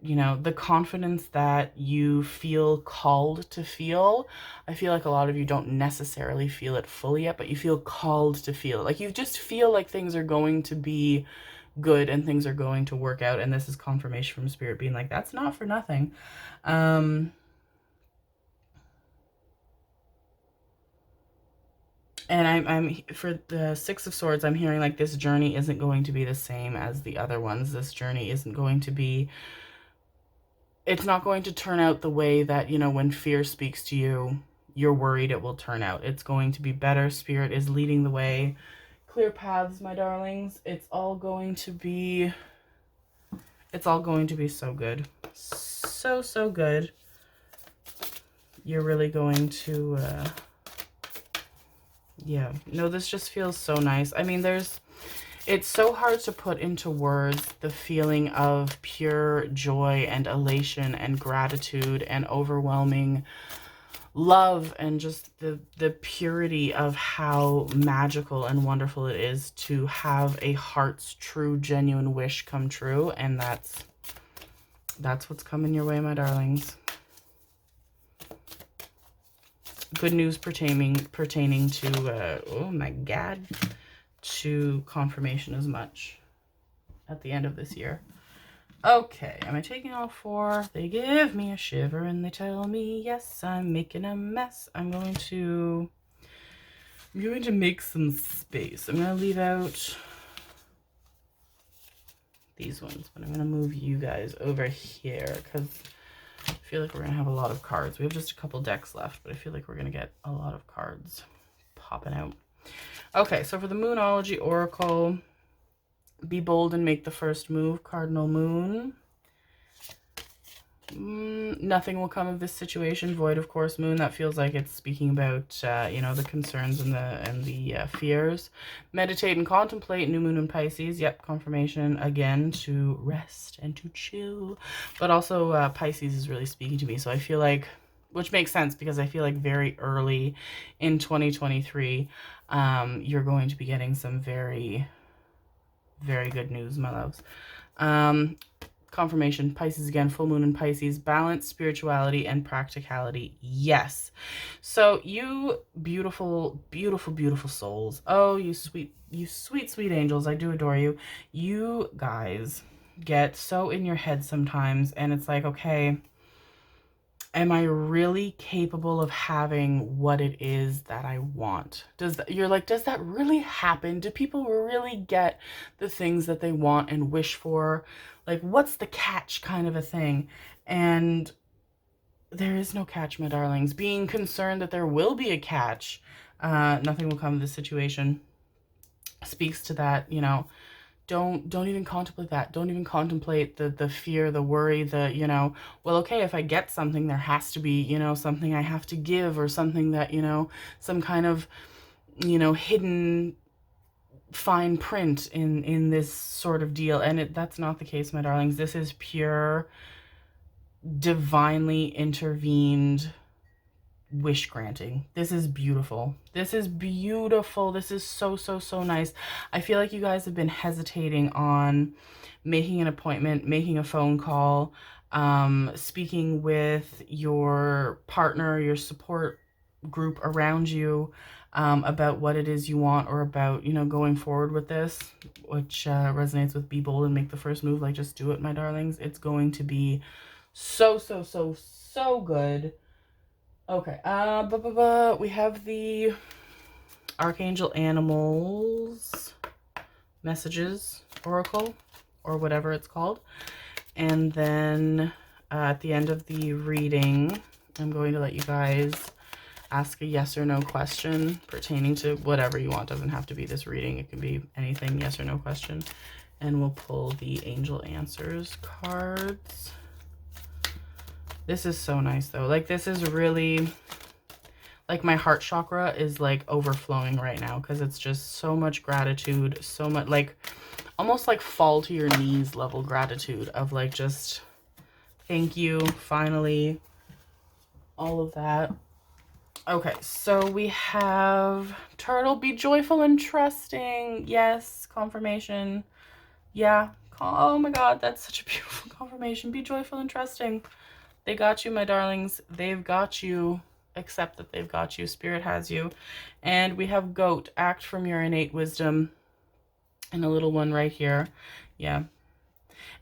the confidence that you feel called to feel. I feel like a lot of you don't necessarily feel it fully yet, but you feel called to feel it. Like you just feel like things are going to be good and things are going to work out, and this is confirmation from Spirit being like, that's not for nothing. And I'm for the 6 of Swords, I'm hearing like this journey isn't going to be the same as the other ones. This journey isn't going to be it's not going to turn out the way that, you know, when fear speaks to you, you're worried it will turn out. It's going to be better. Spirit is leading the way. Clear paths, my darlings. It's all going to be so good. So good. You're really going to, yeah. No, this just feels so nice. I mean, it's so hard to put into words the feeling of pure joy and elation and gratitude and overwhelming love, and just the purity of how magical and wonderful it is to have a heart's true, genuine wish come true. And that's what's coming your way, my darlings. Good news pertaining to, oh my God, to confirmation as much at the end of this year. Okay, am I taking all four? They give me a shiver and they tell me, yes, I'm making a mess. I'm going to make some space. I'm going to leave out these ones, but I'm going to move you guys over here because I feel like we're going to have a lot of cards. We have just a couple decks left, but I feel like we're going to get a lot of cards popping out. Okay, so for the Moonology Oracle, be bold and make the first move, Cardinal Moon. Nothing will come of this situation. Void, of course, Moon. That feels like it's speaking about, you know, the concerns and the fears. Meditate and contemplate. New Moon in Pisces. Yep, confirmation again to rest and to chill. But also Pisces is really speaking to me. So I feel like, which makes sense because I feel like very early in 2023, you're going to be getting some very, very good news, my loves. Confirmation, Pisces again, full moon in Pisces, balance, spirituality, and practicality. Yes. So you beautiful, beautiful, beautiful souls. Oh, you sweet, sweet angels. I do adore you. You guys get so in your head sometimes, and it's like, okay, am I really capable of having what it is that I want? You're like, does that really happen? Do people really get the things that they want and wish for? Like, what's the catch kind of a thing? And there is no catch, my darlings. Being concerned that there will be a catch, nothing will come of this situation, speaks to that, you know. Don't even contemplate that. Don't even contemplate the fear, the worry, you know, well, okay, if I get something, there has to be, you know, something I have to give, or something that, you know, some kind of, you know, hidden fine print in this sort of deal. And that's not the case, my darlings. This is pure, divinely intervened wish granting. This is beautiful. This is beautiful. This is so nice. I feel like you guys have been hesitating on making an appointment, making a phone call, speaking with your partner, your support group around you, about what it is you want, or about, you know, going forward with this, which resonates with be bold and make the first move. Like, just do it, my darlings. It's going to be so good. Okay, we have the Archangel Animals Messages Oracle, or whatever it's called. And then at the end of the reading, I'm going to let you guys ask a yes or no question pertaining to whatever you want. Doesn't have to be this reading. It can be anything, yes or no question. And we'll pull the Angel Answers cards. This is so nice though. Like, this is really, like, my heart chakra is like overflowing right now because it's just so much gratitude, so much, like, almost like fall to your knees level gratitude of like, just thank you, finally, all of that. Okay, so we have Turtle, be joyful and trusting. Yes, confirmation. Yeah. Oh my God, that's such a beautiful confirmation. Be joyful and trusting. They got you, my darlings. They've got you. Accept that they've got you. Spirit has you. And we have Goat, act from your innate wisdom. And a little one right here. Yeah.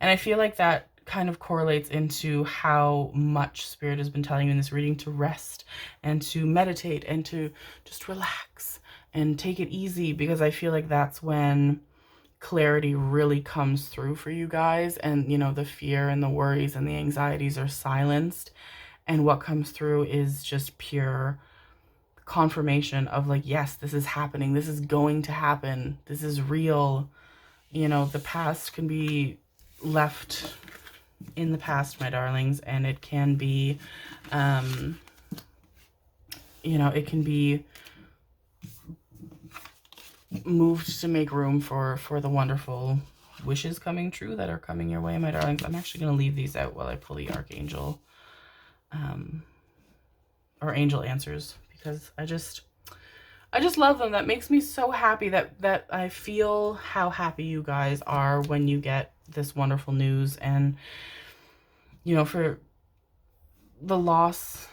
And I feel like that kind of correlates into how much Spirit has been telling you in this reading to rest and to meditate and to just relax and take it easy, because I feel like that's when clarity really comes through for you guys, and you know, the fear and the worries and the anxieties are silenced, and what comes through is just pure confirmation of like, yes, this is happening, this is going to happen, this is real. You know, the past can be left in the past, my darlings, and it can be you know, it can be moved to make room for the wonderful wishes coming true that are coming your way, my darlings. I'm actually going to leave these out while I pull the Archangel or Angel answers, because I just love them. That makes me so happy that I feel how happy you guys are when you get this wonderful news. And you know, for the loss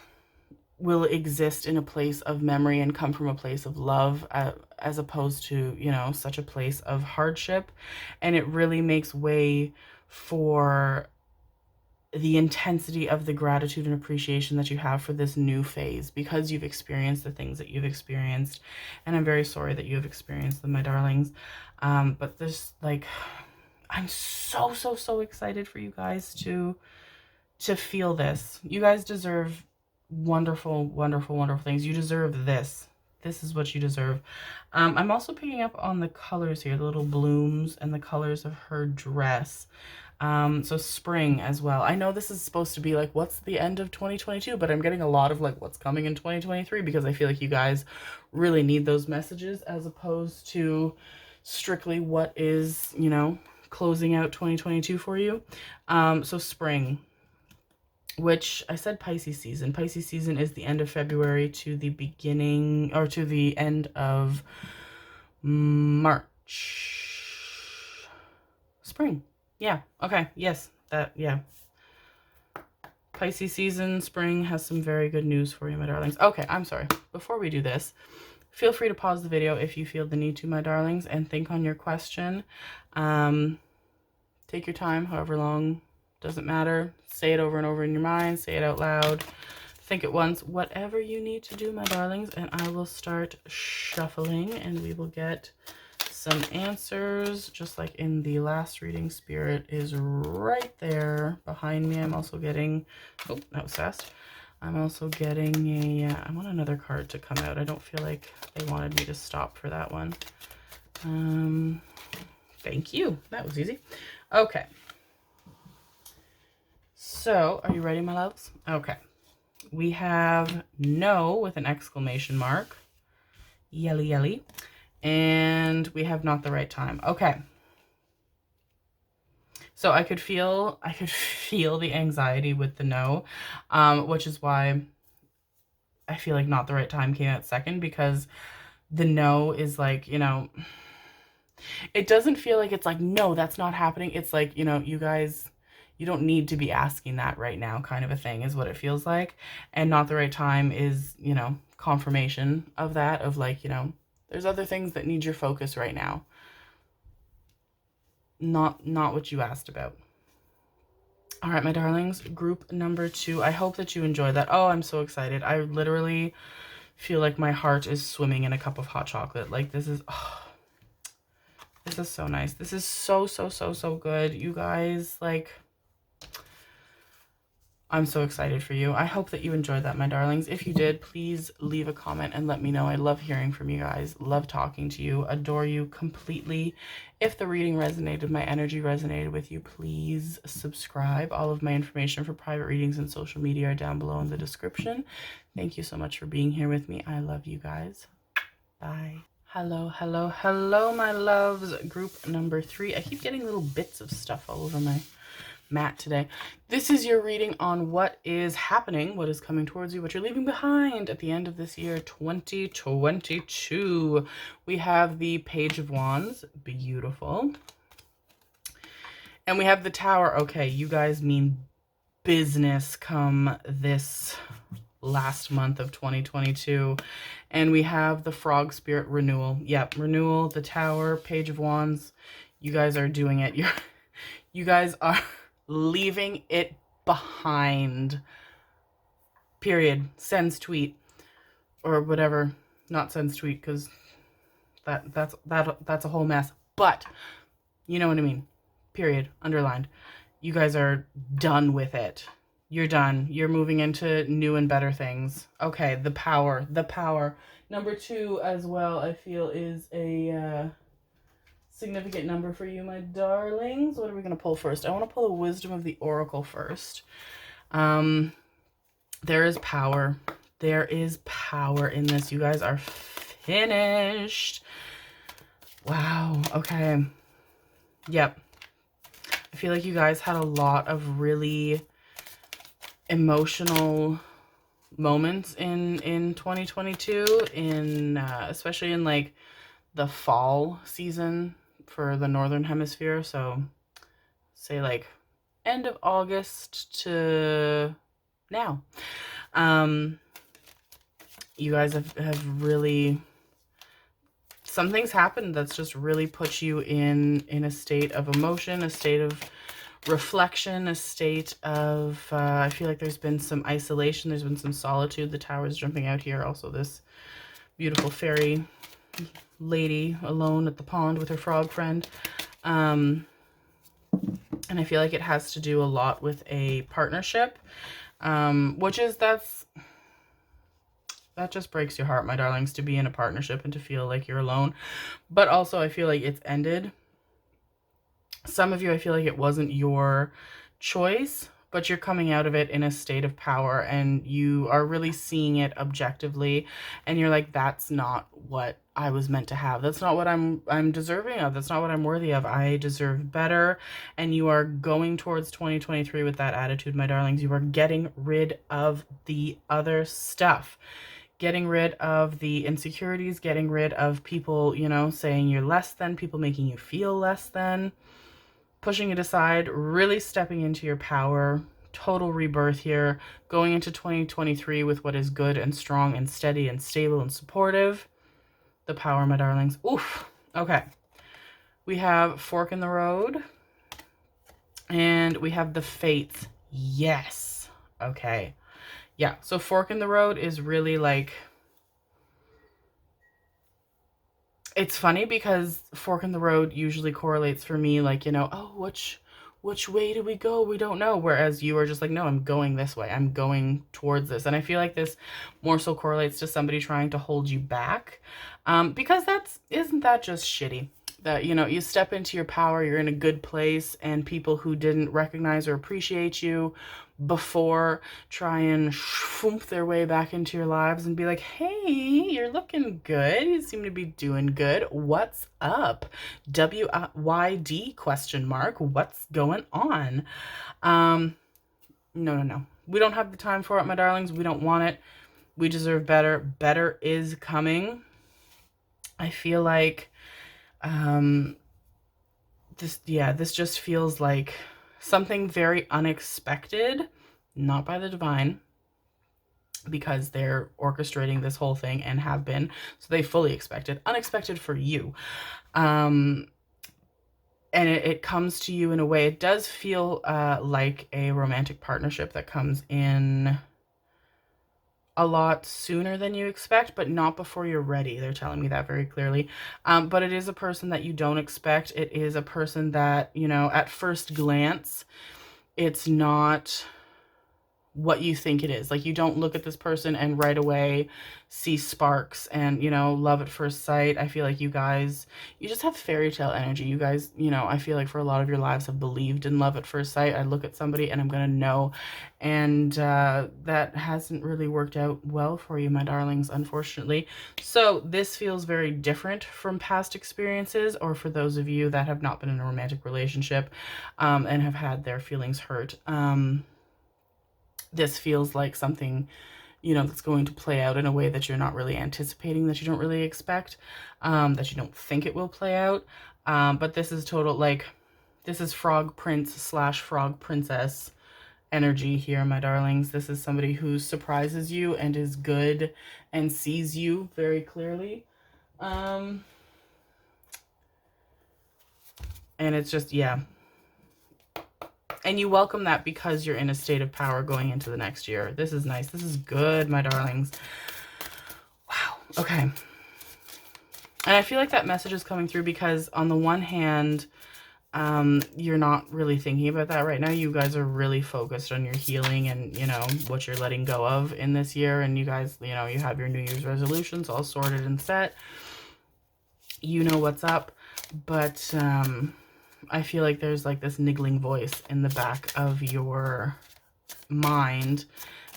will exist in a place of memory and come from a place of love, as opposed to, you know, such a place of hardship. And it really makes way for the intensity of the gratitude and appreciation that you have for this new phase, because you've experienced the things that you've experienced. And I'm very sorry that you have experienced them, my darlings. But this, like, I'm so excited for you guys to feel this. You guys deserve wonderful things. You deserve this. This is what you deserve. I'm also picking up on the colors here, the little blooms and the colors of her dress. So spring as well. I know this is supposed to be like, what's the end of 2022, but I'm getting a lot of like, what's coming in 2023, because I feel like you guys really need those messages, as opposed to strictly what is, you know, closing out 2022 for you. So spring, which I said Pisces season. Pisces season is the end of February to the beginning, or to the end of March. Spring. Yeah. Okay. Yes. That, yeah. Pisces season, spring has some very good news for you, my darlings. Okay. I'm sorry. Before we do this, feel free to pause the video if you feel the need to, my darlings, and think on your question. Take your time, however long. Doesn't matter. Say it over and over in your mind. Say it out loud. Think it once. Whatever you need to do, my darlings. And I will start shuffling, and we will get some answers. Just like in the last reading, Spirit is right there behind me. I'm also getting... Oh, that was fast. I'm also getting a... I want another card to come out. I don't feel like they wanted me to stop for that one. Thank you. That was easy. Okay. So, are you ready, my loves? Okay. We have no with an exclamation mark. Yelly. And we have not the right time. Okay. So I could feel the anxiety with the no, which is why I feel like not the right time came out second, because the no is like, you know, it doesn't feel like it's like, no, that's not happening. It's like, you know, you guys... You don't need to be asking that right now, kind of a thing is what it feels like. And not the right time is, you know, confirmation of that, of like, you know, there's other things that need your focus right now. Not what you asked about. All right, my darlings, group number 2. I hope that you enjoyed that. Oh, I'm so excited. I literally feel like my heart is swimming in a cup of hot chocolate. Like, this is, oh, this is so nice. This is so good. You guys, like... I'm so excited for you. I hope that you enjoyed that, my darlings. If you did, please leave a comment and let me know. I love hearing from you guys. Love talking to you. Adore you completely. If the reading resonated, my energy resonated with you, please subscribe. All of my information for private readings and social media are down below in the description. Thank you so much for being here with me. I love you guys. Bye. Hello, my loves. Group number 3. I keep getting little bits of stuff all over my mat today. This is your reading on what is happening, what is coming towards you, what you're leaving behind at the end of this year, 2022. We have the Page of Wands. Beautiful. And we have the Tower. Okay, you guys mean business come this last month of 2022. And we have the Frog Spirit Renewal. Yep, Renewal, the Tower, Page of Wands. You guys are doing it. You guys are leaving it behind. Period. Sends tweet. Or whatever. Not sends tweet, because that's a whole mess. But You know what I mean? Period. Underlined. You guys are done with it. You're done. You're moving into new and better things. Okay, the power. The power. Number 2 as well, I feel, is a significant number for you, my darlings. What are we going to pull first? I want to pull the wisdom of the oracle first. There is power. There is power in this. You guys are finished. Wow. Okay. Yep. I feel like you guys had a lot of really emotional moments in 2022, especially in like the fall season for the northern hemisphere. So say like end of August to now. You guys have really, some things happened that's just really put you in a state of emotion, a state of reflection, a state of, I feel like there's been some isolation, there's been some solitude. The tower's jumping out here. Also this beautiful fairy lady alone at the pond with her frog friend. And I feel like it has to do a lot with a partnership, which is, that just breaks your heart, my darlings, to be in a partnership and to feel like you're alone. But also I feel like it's ended. Some of you, I feel like it wasn't your choice, but you're coming out of it in a state of power and you are really seeing it objectively. And you're like, that's not what I was meant to have. That's not what I'm deserving of. That's not what I'm worthy of. I deserve better. And you are going towards 2023 with that attitude, my darlings. You are getting rid of the other stuff. Getting rid of the insecurities, getting rid of people, you know, saying you're less than, people making you feel less than, pushing it aside, really stepping into your power, total rebirth here, going into 2023 with what is good and strong and steady and stable and supportive. The power, my darlings. Oof. Okay. We have fork in the road and we have the fates. Yes. Okay. Yeah, so fork in the road is really like, it's funny because fork in the road usually correlates for me like, you know, oh, which way do we go? We don't know. Whereas you are just like, no, I'm going this way. I'm going towards this. And I feel like this more so correlates to somebody trying to hold you back, because isn't that just shitty? That, you know, you step into your power, you're in a good place, and people who didn't recognize or appreciate you before try and swoop their way back into your lives and be like, hey, you're looking good. You seem to be doing good. What's up? WYD question mark. What's going on? No. We don't have the time for it, my darlings. We don't want it. We deserve better. Better is coming. I feel like this just feels like something very unexpected, not by the divine, because they're orchestrating this whole thing and have been, so they fully expected, unexpected for you. And it comes to you in a way, it does feel like a romantic partnership that comes in a lot sooner than you expect, but not before you're ready. They're telling me that very clearly. But it is a person that you don't expect. It is a person that, you know, at first glance, it's not what you think it is. Like, you don't look at this person and right away see sparks and, you know, love at first sight. I feel like you guys, you just have fairy tale energy. You guys, you know, I feel like for a lot of your lives have believed in love at first sight. I look at somebody and I'm going to know. And that hasn't really worked out well for you, my darlings, unfortunately. So this feels very different from past experiences, or for those of you that have not been in a romantic relationship and have had their feelings hurt. This feels like something, you know, that's going to play out in a way that you're not really anticipating, that you don't really expect, that you don't think it will play out. But this is total, like, this is frog prince / frog princess energy here, my darlings. This is somebody who surprises you and is good and sees you very clearly. And it's just, yeah. And you welcome that because you're in a state of power going into the next year. This is nice. This is good, my darlings. Wow. Okay. And I feel like that message is coming through because on the one hand, You're not really thinking about that right now. You guys are really focused on your healing and, you know, what you're letting go of in this year. And you guys, you know, you have your New Year's resolutions all sorted and set. You know what's up. But I feel like there's like this niggling voice in the back of your mind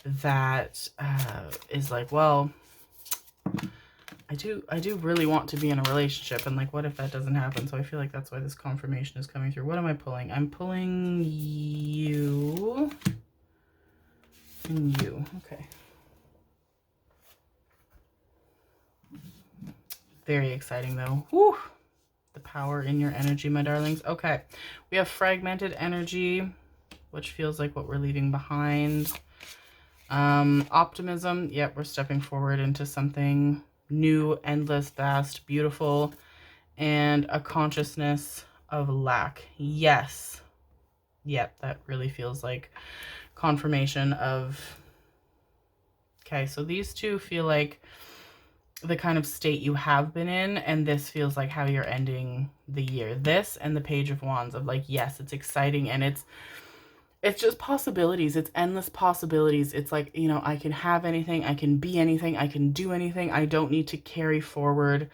that is like, well, I do really want to be in a relationship, and like, what if that doesn't happen? So I feel like that's why this confirmation is coming through. What am I pulling? I'm pulling you and you. Okay. Very exciting though. Whew. The power in your energy, my darlings. Okay. We have fragmented energy, which feels like what we're leaving behind. Optimism. Yep, we're stepping forward into something new, endless, vast, beautiful. And a consciousness of lack. Yes. Yep, that really feels like confirmation of... Okay, so these two feel like the kind of state you have been in, and this feels like how you're ending the year. This and the Page of Wands of like, yes, it's exciting, and it's just possibilities. It's endless possibilities. It's like, you know, I can have anything, I can be anything, I can do anything. I don't need to carry forward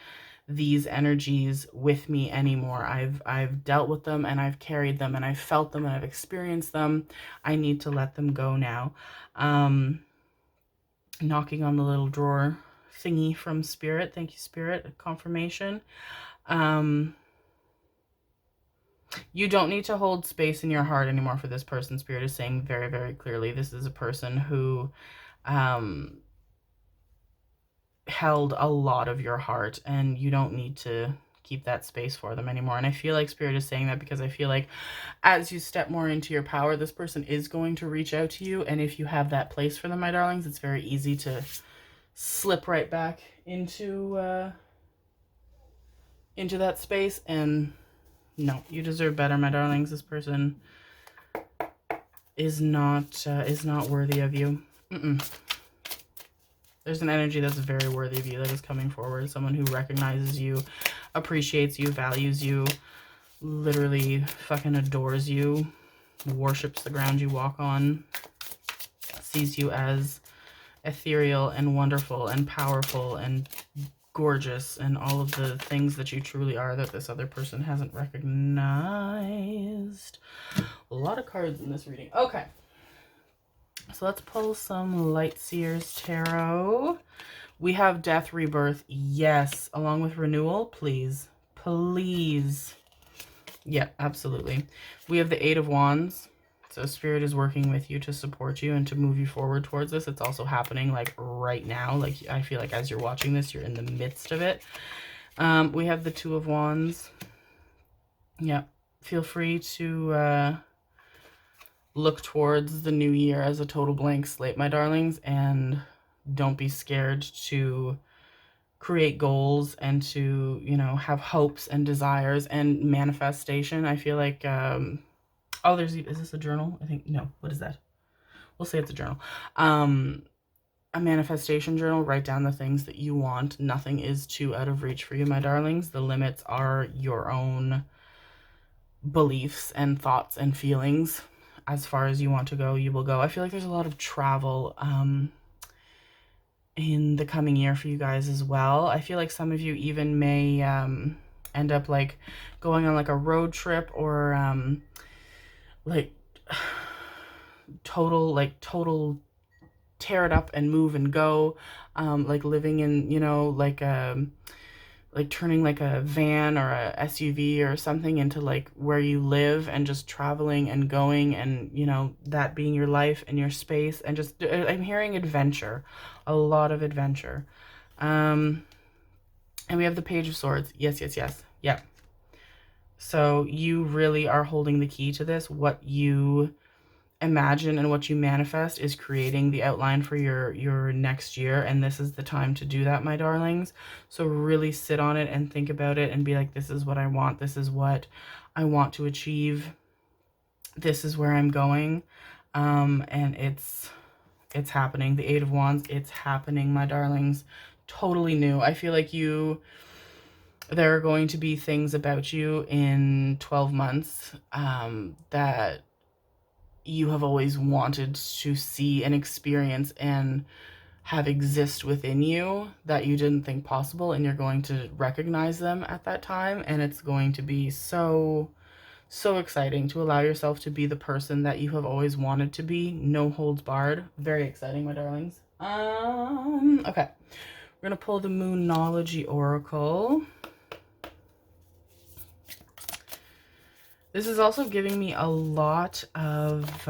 these energies with me anymore. I've dealt with them, and I've carried them, and I've felt them, and I've experienced them. I need to let them go now. Knocking on the little drawer thingy from Spirit. Thank you, Spirit. Confirmation. You don't need to hold space in your heart anymore for this person. Spirit is saying very, very clearly. This is a person who held a lot of your heart, and you don't need to keep that space for them anymore. And I feel like Spirit is saying that because I feel like as you step more into your power, this person is going to reach out to you. And if you have that place for them, my darlings, it's very easy to slip right back into that space. And no, you deserve better, my darlings. This person is not worthy of you. There's an energy that's very worthy of you that is coming forward. Someone who recognizes you, appreciates you, values you, literally fucking adores you, worships the ground you walk on, sees you as ethereal and wonderful and powerful and gorgeous and all of the things that you truly are that this other person hasn't recognized. A lot of cards in this reading. Okay. So let's pull some Light Seers Tarot. We have Death, Rebirth. Yes. Along with Renewal, please. Please. Yeah, absolutely. We have the Eight of Wands. So Spirit is working with you to support you and to move you forward towards this. It's also happening like right now. Like I feel like as you're watching this, you're in the midst of it. We have the Two of Wands. Yeah. Feel free to look towards the new year as a total blank slate, my darlings, and don't be scared to create goals and to, you know, have hopes and desires and manifestation. I feel like, oh, is this a journal? I think, no, what is that? We'll say it's a journal. A manifestation journal. Write down the things that you want. Nothing is too out of reach for you, my darlings. The limits are your own beliefs and thoughts and feelings. As far as you want to go, you will go. I feel like there's a lot of travel in the coming year for you guys as well. I feel like some of you even may end up like going on like a road trip or like total tear it up and move and go, like living in, you know, like turning like a van or a SUV or something into like where you live and just traveling and going and, you know, that being your life and your space and just, I'm hearing adventure, a lot of adventure. And we have the Page of Swords. Yes, yes, yes. Yep. So you really are holding the key to this. What you imagine and what you manifest is creating the outline for your next year, and this is the time to do that, my darlings. So really sit on it and think about it and be like, this is what I want, this is what I want to achieve, this is where I'm going. And it's happening. The Eight of Wands, it's happening, my darlings. Totally new. I feel like you There are going to be things about you in 12 months that you have always wanted to see and experience and have exist within you that you didn't think possible, and you're going to recognize them at that time, and it's going to be so exciting to allow yourself to be the person that you have always wanted to be. No holds barred. Very exciting, my darlings. Okay, we're gonna pull the Moonology Oracle. This is also giving me a lot of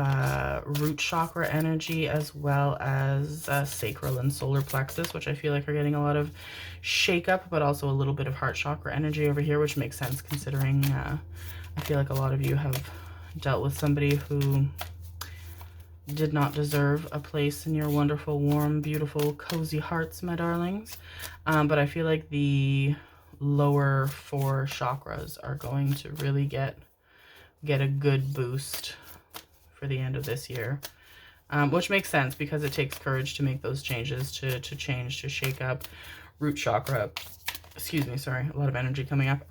root chakra energy, as well as sacral and solar plexus, which I feel like are getting a lot of shakeup, but also a little bit of heart chakra energy over here, which makes sense considering I feel like a lot of you have dealt with somebody who did not deserve a place in your wonderful, warm, beautiful, cozy hearts, my darlings. But I feel like the lower 4 chakras are going to really get a good boost for the end of this year, which makes sense because it takes courage to make those changes, to change, to shake up. Root chakra, excuse me, sorry, a lot of energy coming up.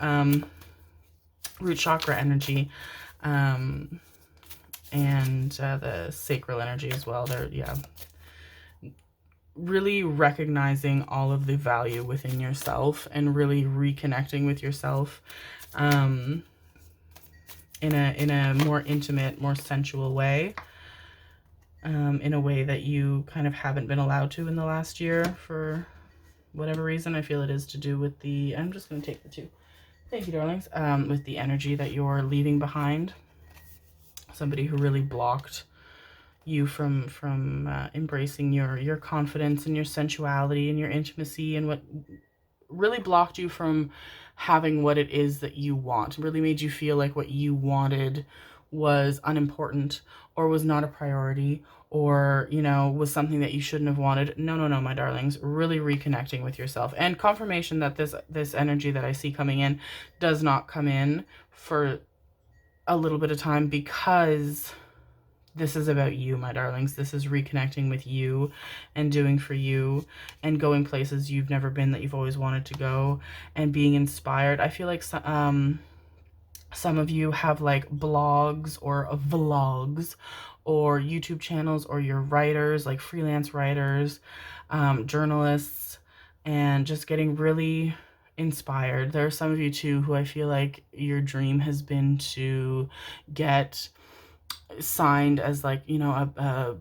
Root chakra energy, and the sacral energy as well. They're, yeah, really recognizing all of the value within yourself and really reconnecting with yourself in a more intimate, more sensual way, in a way that you kind of haven't been allowed to in the last year for whatever reason. I feel it is to do with the, I'm just going to take the 2. Thank you, darlings. With the energy that you're leaving behind. Somebody who really blocked you from embracing your confidence and your sensuality and your intimacy, and what really blocked you from having what it is that you want. Really made you feel like what you wanted was unimportant or was not a priority, or, you know, was something that you shouldn't have wanted. No, no, no, my darlings. Really reconnecting with yourself, and confirmation that this energy that I see coming in does not come in for a little bit of time, because this is about you, my darlings. This is reconnecting with you and doing for you and going places you've never been that you've always wanted to go, and being inspired. I feel like some of you have like blogs or vlogs or YouTube channels, or you're writers, like freelance writers, journalists, and just getting really inspired. There are some of you too who I feel like your dream has been to get signed as, like, you know,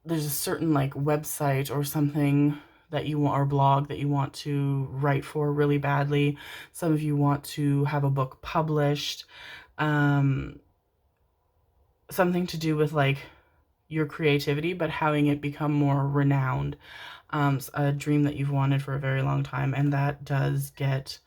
there's a certain like website or something that you want, or blog that you want to write for really badly. Some of you want to have a book published, something to do with like your creativity, but having it become more renowned. A dream that you've wanted for a very long time, and that does get,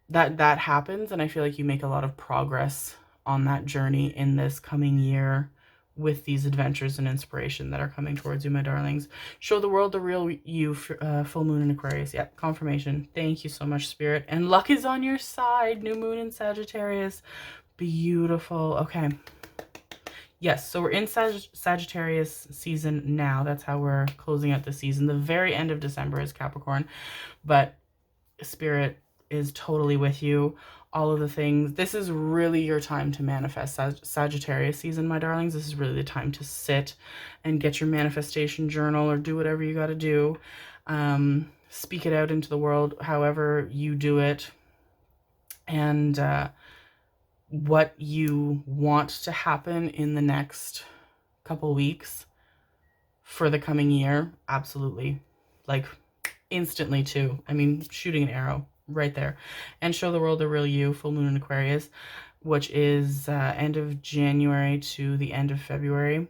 that happens, and I feel like you make a lot of progress on that journey in this coming year with these adventures and inspiration that are coming towards you, my darlings. Show the world the real you, full moon in Aquarius. Yeah, confirmation. Thank you so much, Spirit. And luck is on your side. New moon in Sagittarius. Beautiful. Okay. Yes, so we're in Sagittarius season now. That's how we're closing out the season. The very end of December is Capricorn, but Spirit is totally with you. All of the things. This is really your time to manifest. Sagittarius season, my darlings. This is really the time to sit and get your manifestation journal, or do whatever you got to do. Speak it out into the world, however you do it. And what you want to happen in the next couple weeks for the coming year. Absolutely. Like instantly too. I mean, shooting an arrow right there. And show the world the real you, full moon in Aquarius, which is end of January to the end of February,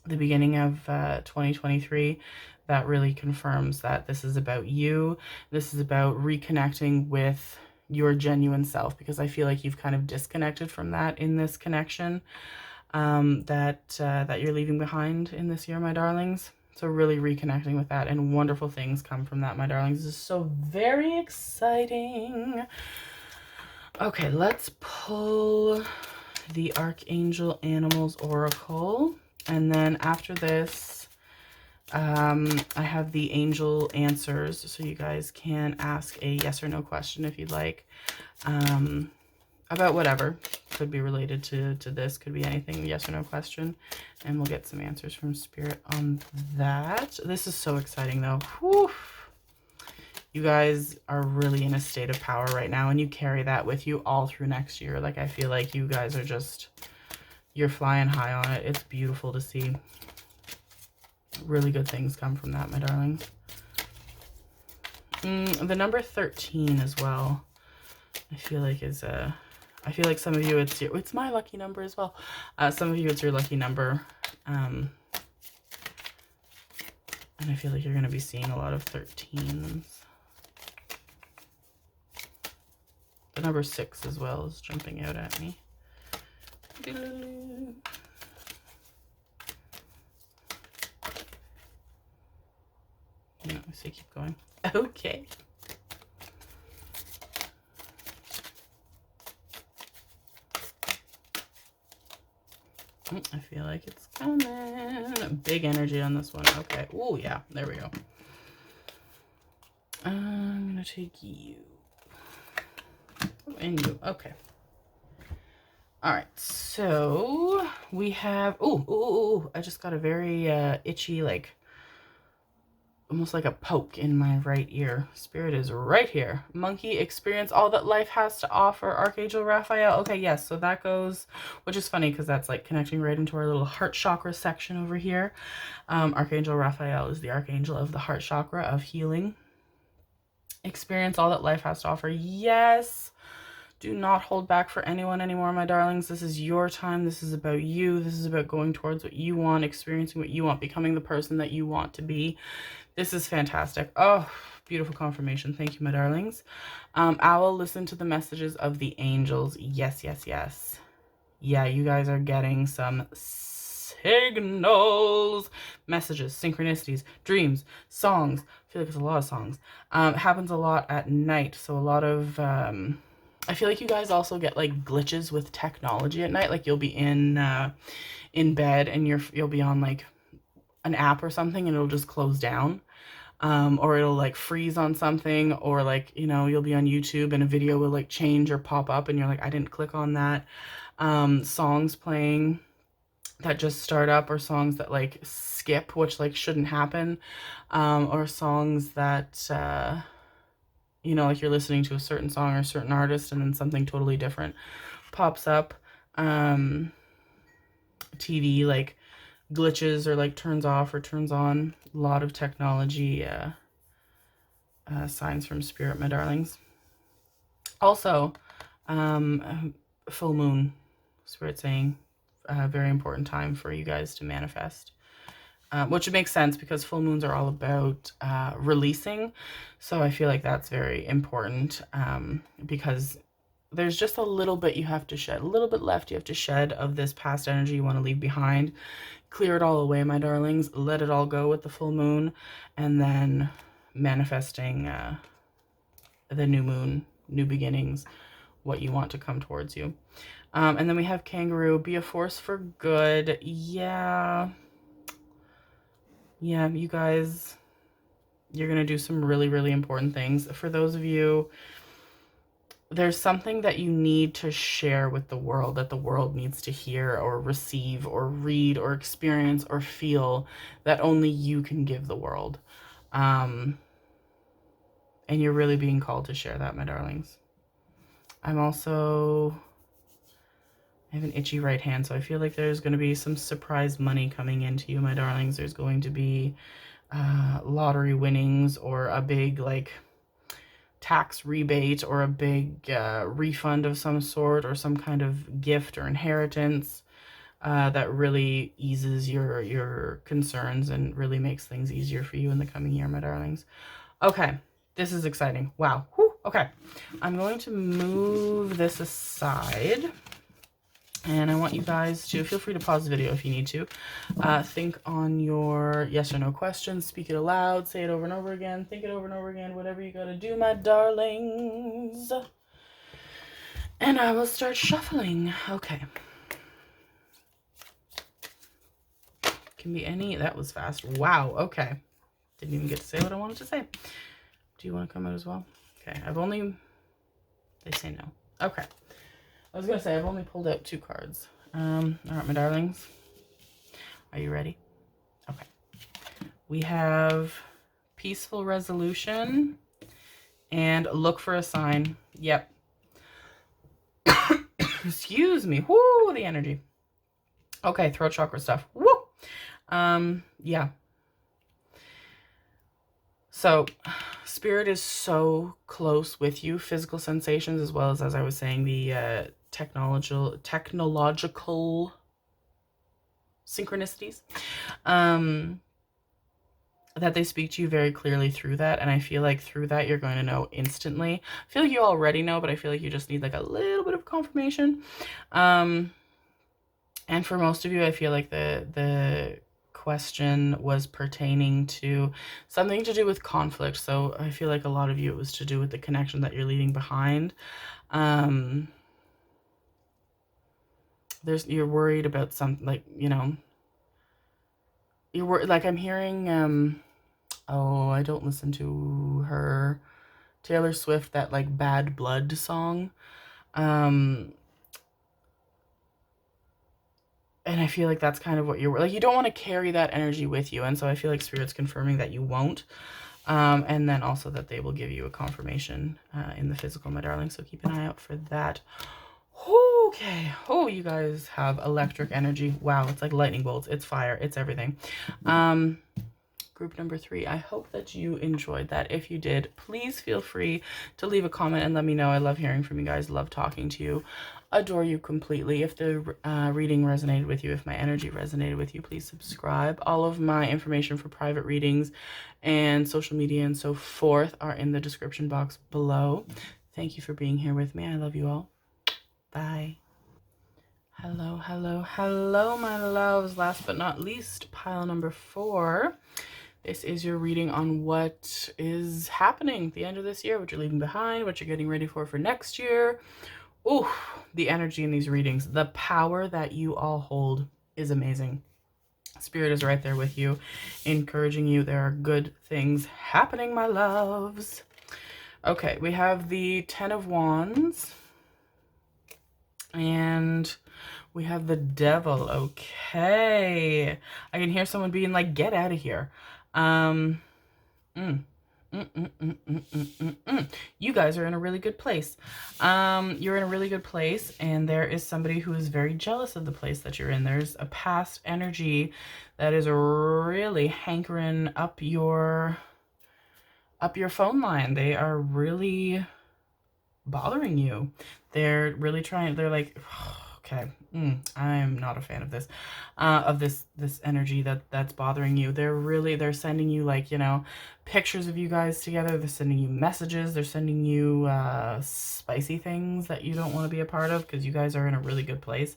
the beginning of 2023. That really confirms that this is about you. This is about reconnecting with your genuine self, because I feel like you've kind of disconnected from that in this connection that you're leaving behind in this year, my darlings. So really reconnecting with that, and wonderful things come from that, my darlings. This is so very exciting. Okay, let's pull the Archangel Animals Oracle. And then after this, I have the angel answers, so you guys can ask a yes or no question if you'd like, about whatever. Could be related to this, could be anything, yes or no question, and we'll get some answers from Spirit on that. This is so exciting though. Whew. You guys are really in a state of power right now, and you carry that with you all through next year. Like, I feel like you guys are just, you're flying high on it. It's beautiful to see. Really good things come from that, my darlings. The number 13 as well, I feel like is I feel like some of you, it's my lucky number as well. Some of you, it's your lucky number. And I feel like you're going to be seeing a lot of 13s. The number 6 as well is jumping out at me. No, so keep going. Okay. I feel like it's coming. Big energy on this one. Okay. Oh, yeah. There we go. I'm going to take you. And you. Okay. All right. So we have... Oh, I just got a very itchy, like, almost like a poke in my right ear. Spirit is right here. Monkey, experience all that life has to offer. Archangel Raphael. Okay, yes. So that goes, which is funny because that's like connecting right into our little heart chakra section over here. Archangel Raphael is the archangel of the heart chakra, of healing. Experience all that life has to offer. Yes. Do not hold back for anyone anymore, my darlings. This is your time. This is about you. This is about going towards what you want, experiencing what you want, becoming the person that you want to be. This is fantastic. Oh, beautiful confirmation. Thank you, my darlings. Owl, listen to the messages of the angels. Yes, yes, yes. Yeah, you guys are getting some signals, messages, synchronicities, dreams, songs. I feel like it's a lot of songs. It happens a lot at night. So a lot of... I feel like you guys also get like glitches with technology at night. Like you'll be in bed and you'll be on like an app or something and it'll just close down. Or it'll like freeze on something, or like, you know, you'll be on YouTube and a video will like change or pop up and you're like, I didn't click on that. Songs playing that just start up, or songs that like skip, which like shouldn't happen. Or songs that, you know, like you're listening to a certain song or a certain artist and then something totally different pops up. TV like glitches or like turns off or turns on. A lot of technology signs from Spirit, my darlings. Also, full moon, Spirit saying, a very important time for you guys to manifest. Which makes sense because full moons are all about releasing. So I feel like that's very important because there's just a little bit you have to shed, a little bit left you have to shed of this past energy you want to leave behind. Clear it all away, my darlings. Let it all go with the full moon, and then manifesting the new moon, new beginnings, what you want to come towards you. And then we have kangaroo, be a force for good. Yeah, you guys, you're going to do some really, really important things. For those of you, there's something that you need to share with the world, that the world needs to hear or receive or read or experience or feel, that only you can give the world. And you're really being called to share that, my darlings. I have an itchy right hand, so I feel like there's going to be some surprise money coming into you, my darlings. There's going to be lottery winnings, or a big like tax rebate, or a big refund of some sort, or some kind of gift or inheritance that really eases your concerns and really makes things easier for you in the coming year, my darlings. Okay, this is exciting. Wow. Whew. Okay, I'm going to move this aside. And I want you guys to, feel free to pause the video if you need to, think on your yes or no questions, speak it aloud, say it over and over again, think it over and over again, whatever you gotta do, my darlings. And I will start shuffling. Okay. Can be any, that was fast. Wow, okay. Didn't even get to say what I wanted to say. Do you want to come out as well? Okay, I've only, they say no. Okay. I was going to say, I've only pulled out 2 cards. All right, my darlings. Are you ready? Okay. We have peaceful resolution and look for a sign. Yep. Excuse me. Whoo, the energy. Okay, throat chakra stuff. Woo! Yeah. So, spirit is so close with you, physical sensations as well as I was saying, the technological synchronicities. That they speak to you very clearly through that, and I feel like through that you're going to know instantly. I feel like you already know, but I feel like you just need like a little bit of confirmation. And for most of you, I feel like the question was pertaining to something to do with conflict. So I feel like a lot of you, it was to do with the connection that you're leaving behind. You're worried about something, like, you know, you're worried, like I'm hearing, oh, I don't listen to her, Taylor Swift, that like Bad Blood song. And I feel like that's kind of what you're like. You don't want to carry that energy with you. And so I feel like Spirit's confirming that you won't. And then also that they will give you a confirmation in the physical, my darling. So keep an eye out for that. Okay. Oh, you guys have electric energy. Wow. It's like lightning bolts. It's fire. It's everything. Group number 3. I hope that you enjoyed that. If you did, please feel free to leave a comment and let me know. I love hearing from you guys. Love talking to you. Adore you completely. If the reading resonated with you, if my energy resonated with you, please subscribe. All of my information for private readings and social media and so forth are in the description box below. Thank you for being here with me. I love you all. Bye. Hello, hello, hello, my loves. Last but not least, pile number 4. This is your reading on what is happening at the end of this year, what you're leaving behind, what you're getting ready for next year. Ooh, the energy in these readings, the power that you all hold is amazing. Spirit is right there with you, encouraging you. There are good things happening, my loves. Okay, we have the 10 of Wands. And we have the Devil. Okay. I can hear someone being like, get out of here. You guys are in a really good place. You're in a really good place, and there is somebody who is very jealous of the place that you're in. There's a past energy that is really hankering up your phone line. They are really bothering you. They're really trying. They're like, okay, I'm not a fan of this, this energy that's bothering you. They're sending you, like, you know, pictures of you guys together. They're sending you messages. They're sending you spicy things that you don't want to be a part of, because you guys are in a really good place.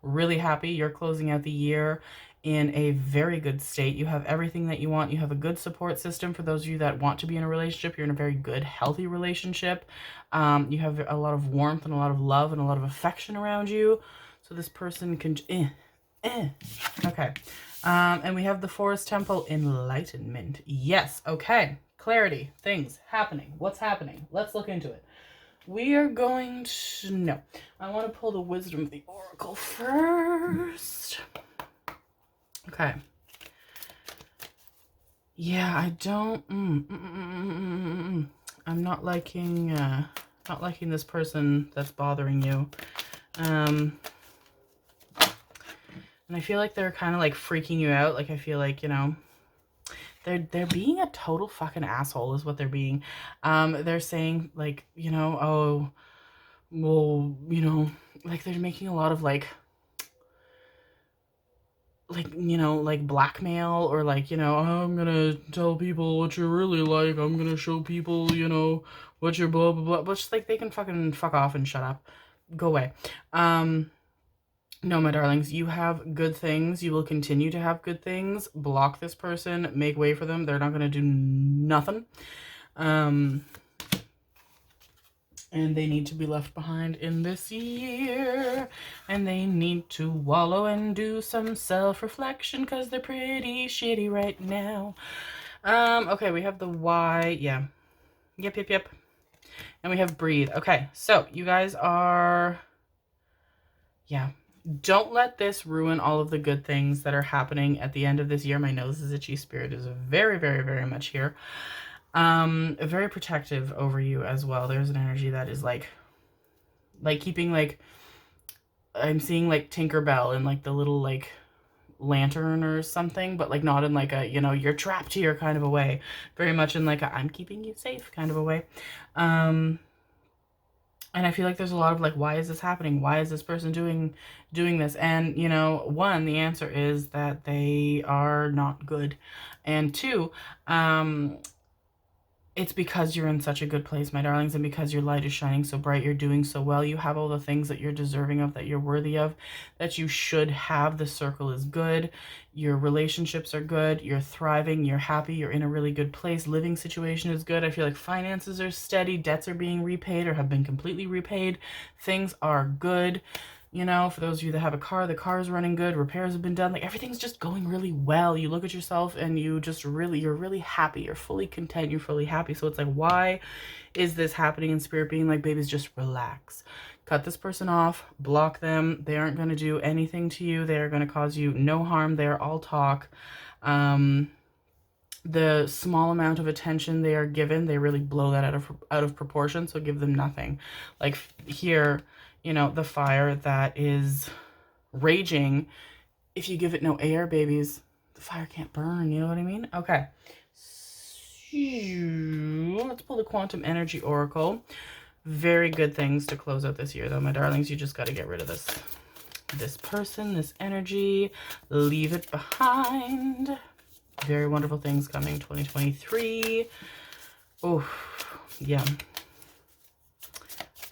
Really happy. You're closing out the year in a very good state. You have everything that you want. You have a good support system for those of you that want to be in a relationship. You're in a very good, healthy relationship. You have a lot of warmth and a lot of love and a lot of affection around you. So this person can, okay. And we have the Forest Temple, Enlightenment. Yes, okay. Clarity, things happening. What's happening? Let's look into it. We are going to, no. I want to pull the Wisdom of the Oracle first. Okay. Yeah, I don't, I'm not liking this person that's bothering you. And I feel like they're kind of like freaking you out. Like, I feel like, you know, they're being a total fucking asshole is what they're being. They're saying, like, you know, oh, well, you know, like they're making a lot of like, you know, like blackmail, or like, you know, I'm gonna tell people what you're really like. I'm gonna show people, you know, what you're blah, blah, blah. But just like, they can fucking fuck off and shut up. Go away. No, my darlings, you have good things. You will continue to have good things. Block this person. Make way for them. They're not gonna do nothing. And and they need to be left behind in this year, and they need to wallow and do some self-reflection because they're pretty shitty right now. Okay, we have the Y. Yeah. Yep. And we have breathe. Okay, so you guys are, yeah. Don't let this ruin all of the good things that are happening at the end of this year. My nose is itchy. Spirit is very much here. Very protective over you as well. There's an energy that is like keeping, like, I'm seeing like Tinkerbell and like the little like lantern or something, but like not in like a, you know, you're trapped here kind of a way. Very much in like a, I'm keeping you safe kind of a way. And I feel like there's a lot of like, why is this happening? Why is this person doing this? And, you know, one, the answer is that they are not good. And two, it's because you're in such a good place, my darlings, and because your light is shining so bright, you're doing so well, you have all the things that you're deserving of, that you're worthy of, that you should have. The circle is good, your relationships are good, you're thriving, you're happy, you're in a really good place, living situation is good. I feel like finances are steady, debts are being repaid or have been completely repaid, things are good. You know, for those of you that have a car, the car is running good, repairs have been done, like everything's just going really well. You look at yourself and you just really, you're really happy, you're fully content, you're fully happy. So it's like, why is this happening? In spirit being like, babies, just relax. Cut this person off, block them. They aren't going to do anything to you. They are going to cause you no harm. They are all talk. The small amount of attention they are given, they really blow that out of proportion. So give them nothing. Like here, you know, the fire that is raging, if you give it no air, babies, the fire can't burn. You know what I mean? Okay. So, let's pull the Quantum Energy Oracle. Very good things to close out this year, though, my darlings. You just got to get rid of this person, this energy. Leave it behind. Very wonderful things coming 2023. Oh, yeah.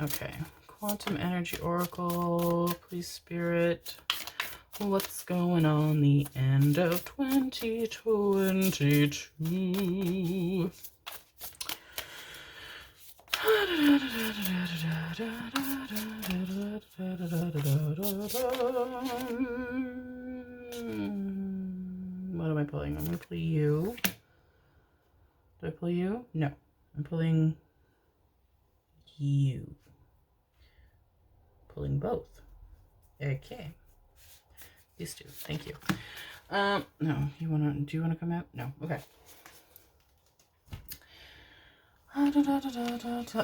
Okay. Quantum Energy Oracle, please, Spirit. What's going on the end of 2022? What am I pulling? I'm going to pull you. Did I pull you? No. I'm pulling you. Pulling both. Okay. These two. Thank you. No. Do you want to come out? No. Okay.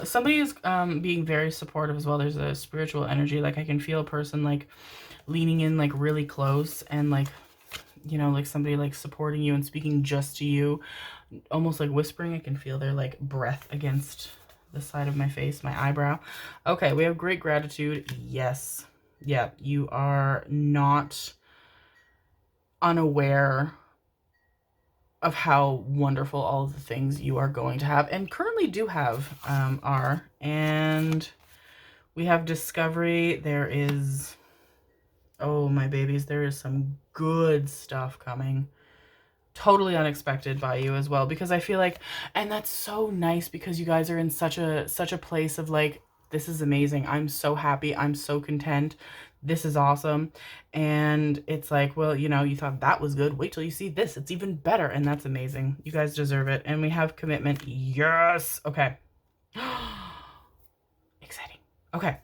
Somebody is being very supportive as well. There's a spiritual energy. Like I can feel a person like leaning in like really close and like, you know, like somebody like supporting you and speaking just to you, almost like whispering. I can feel their like breath against the side of my face, my eyebrow. Okay, we have great gratitude. Yes. Yeah, you are not unaware of how wonderful all of the things you are going to have and currently do have are. And we have discovery. There is, oh my babies, there is some good stuff coming. Totally unexpected by you as well, because I feel like, and that's so nice because you guys are in such a place of like, this is amazing. I'm so happy. I'm so content. This is awesome. And it's like, well, you know, you thought that was good. Wait till you see this. It's even better. And that's amazing. You guys deserve it. And we have commitment. Yes. Okay. Exciting. Okay.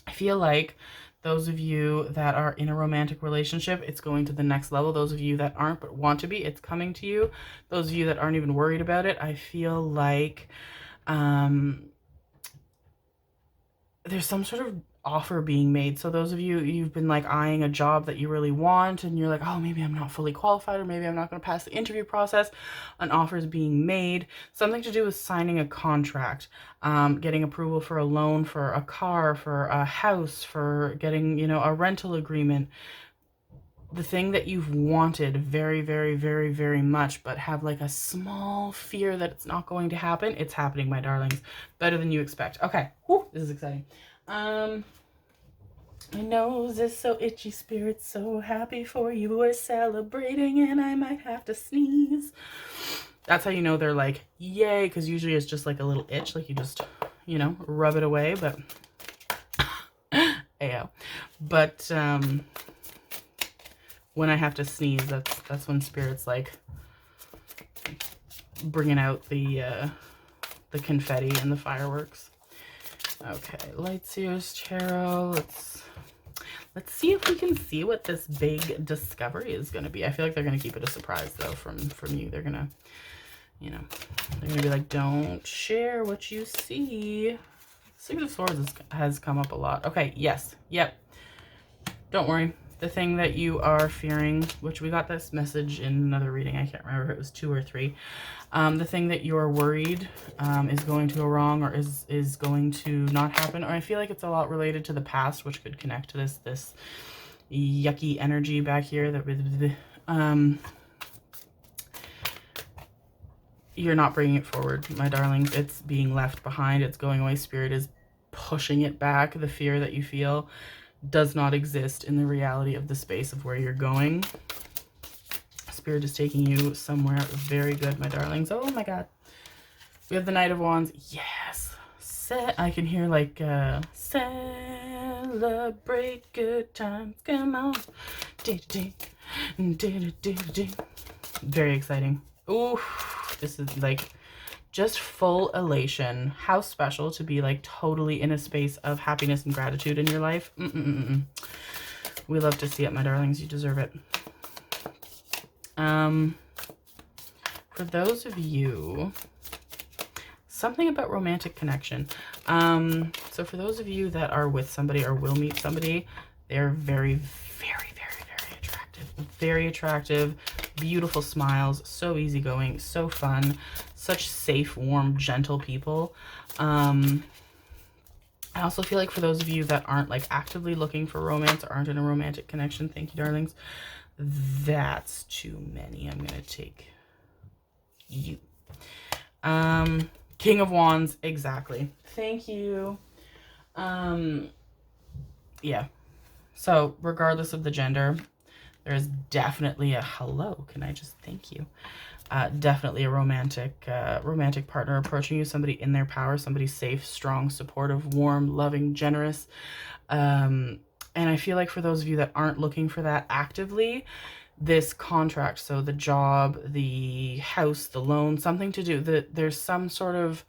I feel like those of you that are in a romantic relationship, it's going to the next level. Those of you that aren't but want to be, it's coming to you. Those of you that aren't even worried about it, I feel like there's some sort of offer being made. So those of you, you've been like eyeing a job that you really want and you're like, oh, maybe I'm not fully qualified or maybe I'm not going to pass the interview process. An offer is being made. Something to do with signing a contract, getting approval for a loan, for a car, for a house, for getting, you know, a rental agreement. The thing that you've wanted very, very, very, very much, but have like a small fear that it's not going to happen. It's happening, my darlings. Better than you expect. Okay. Whew, this is exciting. My nose is so itchy, spirit so happy for you. We're celebrating and I might have to sneeze. That's how you know they're like, yay, because usually it's just like a little itch, like you just, you know, rub it away, but Ayo. But when I have to sneeze, that's when Spirit's like bringing out the confetti and the fireworks. Okay, Light Seer's Tarot. Let's see if we can see what this big discovery is going to be. I feel like they're going to keep it a surprise, though, from you. They're going to, you know, they're going to be like, don't share what you see. Six of Swords has come up a lot. Okay, yes, yep. Don't worry. The thing that you are fearing, which we got this message in another reading, I can't remember if it was 2 or 3. The thing that you're worried is going to go wrong, or is going to not happen. Or I feel like it's a lot related to the past, which could connect to this yucky energy back here. You're not bringing it forward, my darlings. It's being left behind. It's going away. Spirit is pushing it back. The fear that you feel does not exist in the reality of the space of where you're going. Spirit is taking you somewhere very good, my darlings. Oh my God. We have the Knight of Wands. Yes. I can hear like, celebrate good times. Come on. Very exciting. Ooh, this is like just full elation. How special to be like totally in a space of happiness and gratitude in your life. We love to see it, my darlings. You deserve it. For those of you, something about romantic connection. So for those of you that are with somebody or will meet somebody, they're very, very, very, very attractive. Very attractive, beautiful smiles, so easygoing, so fun, such safe, warm, gentle people. I also feel like for those of you that aren't like actively looking for romance or aren't in a romantic connection, thank you, darlings. That's too many. I'm going to take you. King of Wands, exactly. Thank you. Yeah. So regardless of the gender, there's definitely a hello. Can I just thank you? Definitely a romantic partner approaching you, somebody in their power, somebody safe, strong, supportive, warm, loving, generous. And I feel like for those of you that aren't looking for that actively, this contract, so the job, the house, the loan, something to do, there's some sort of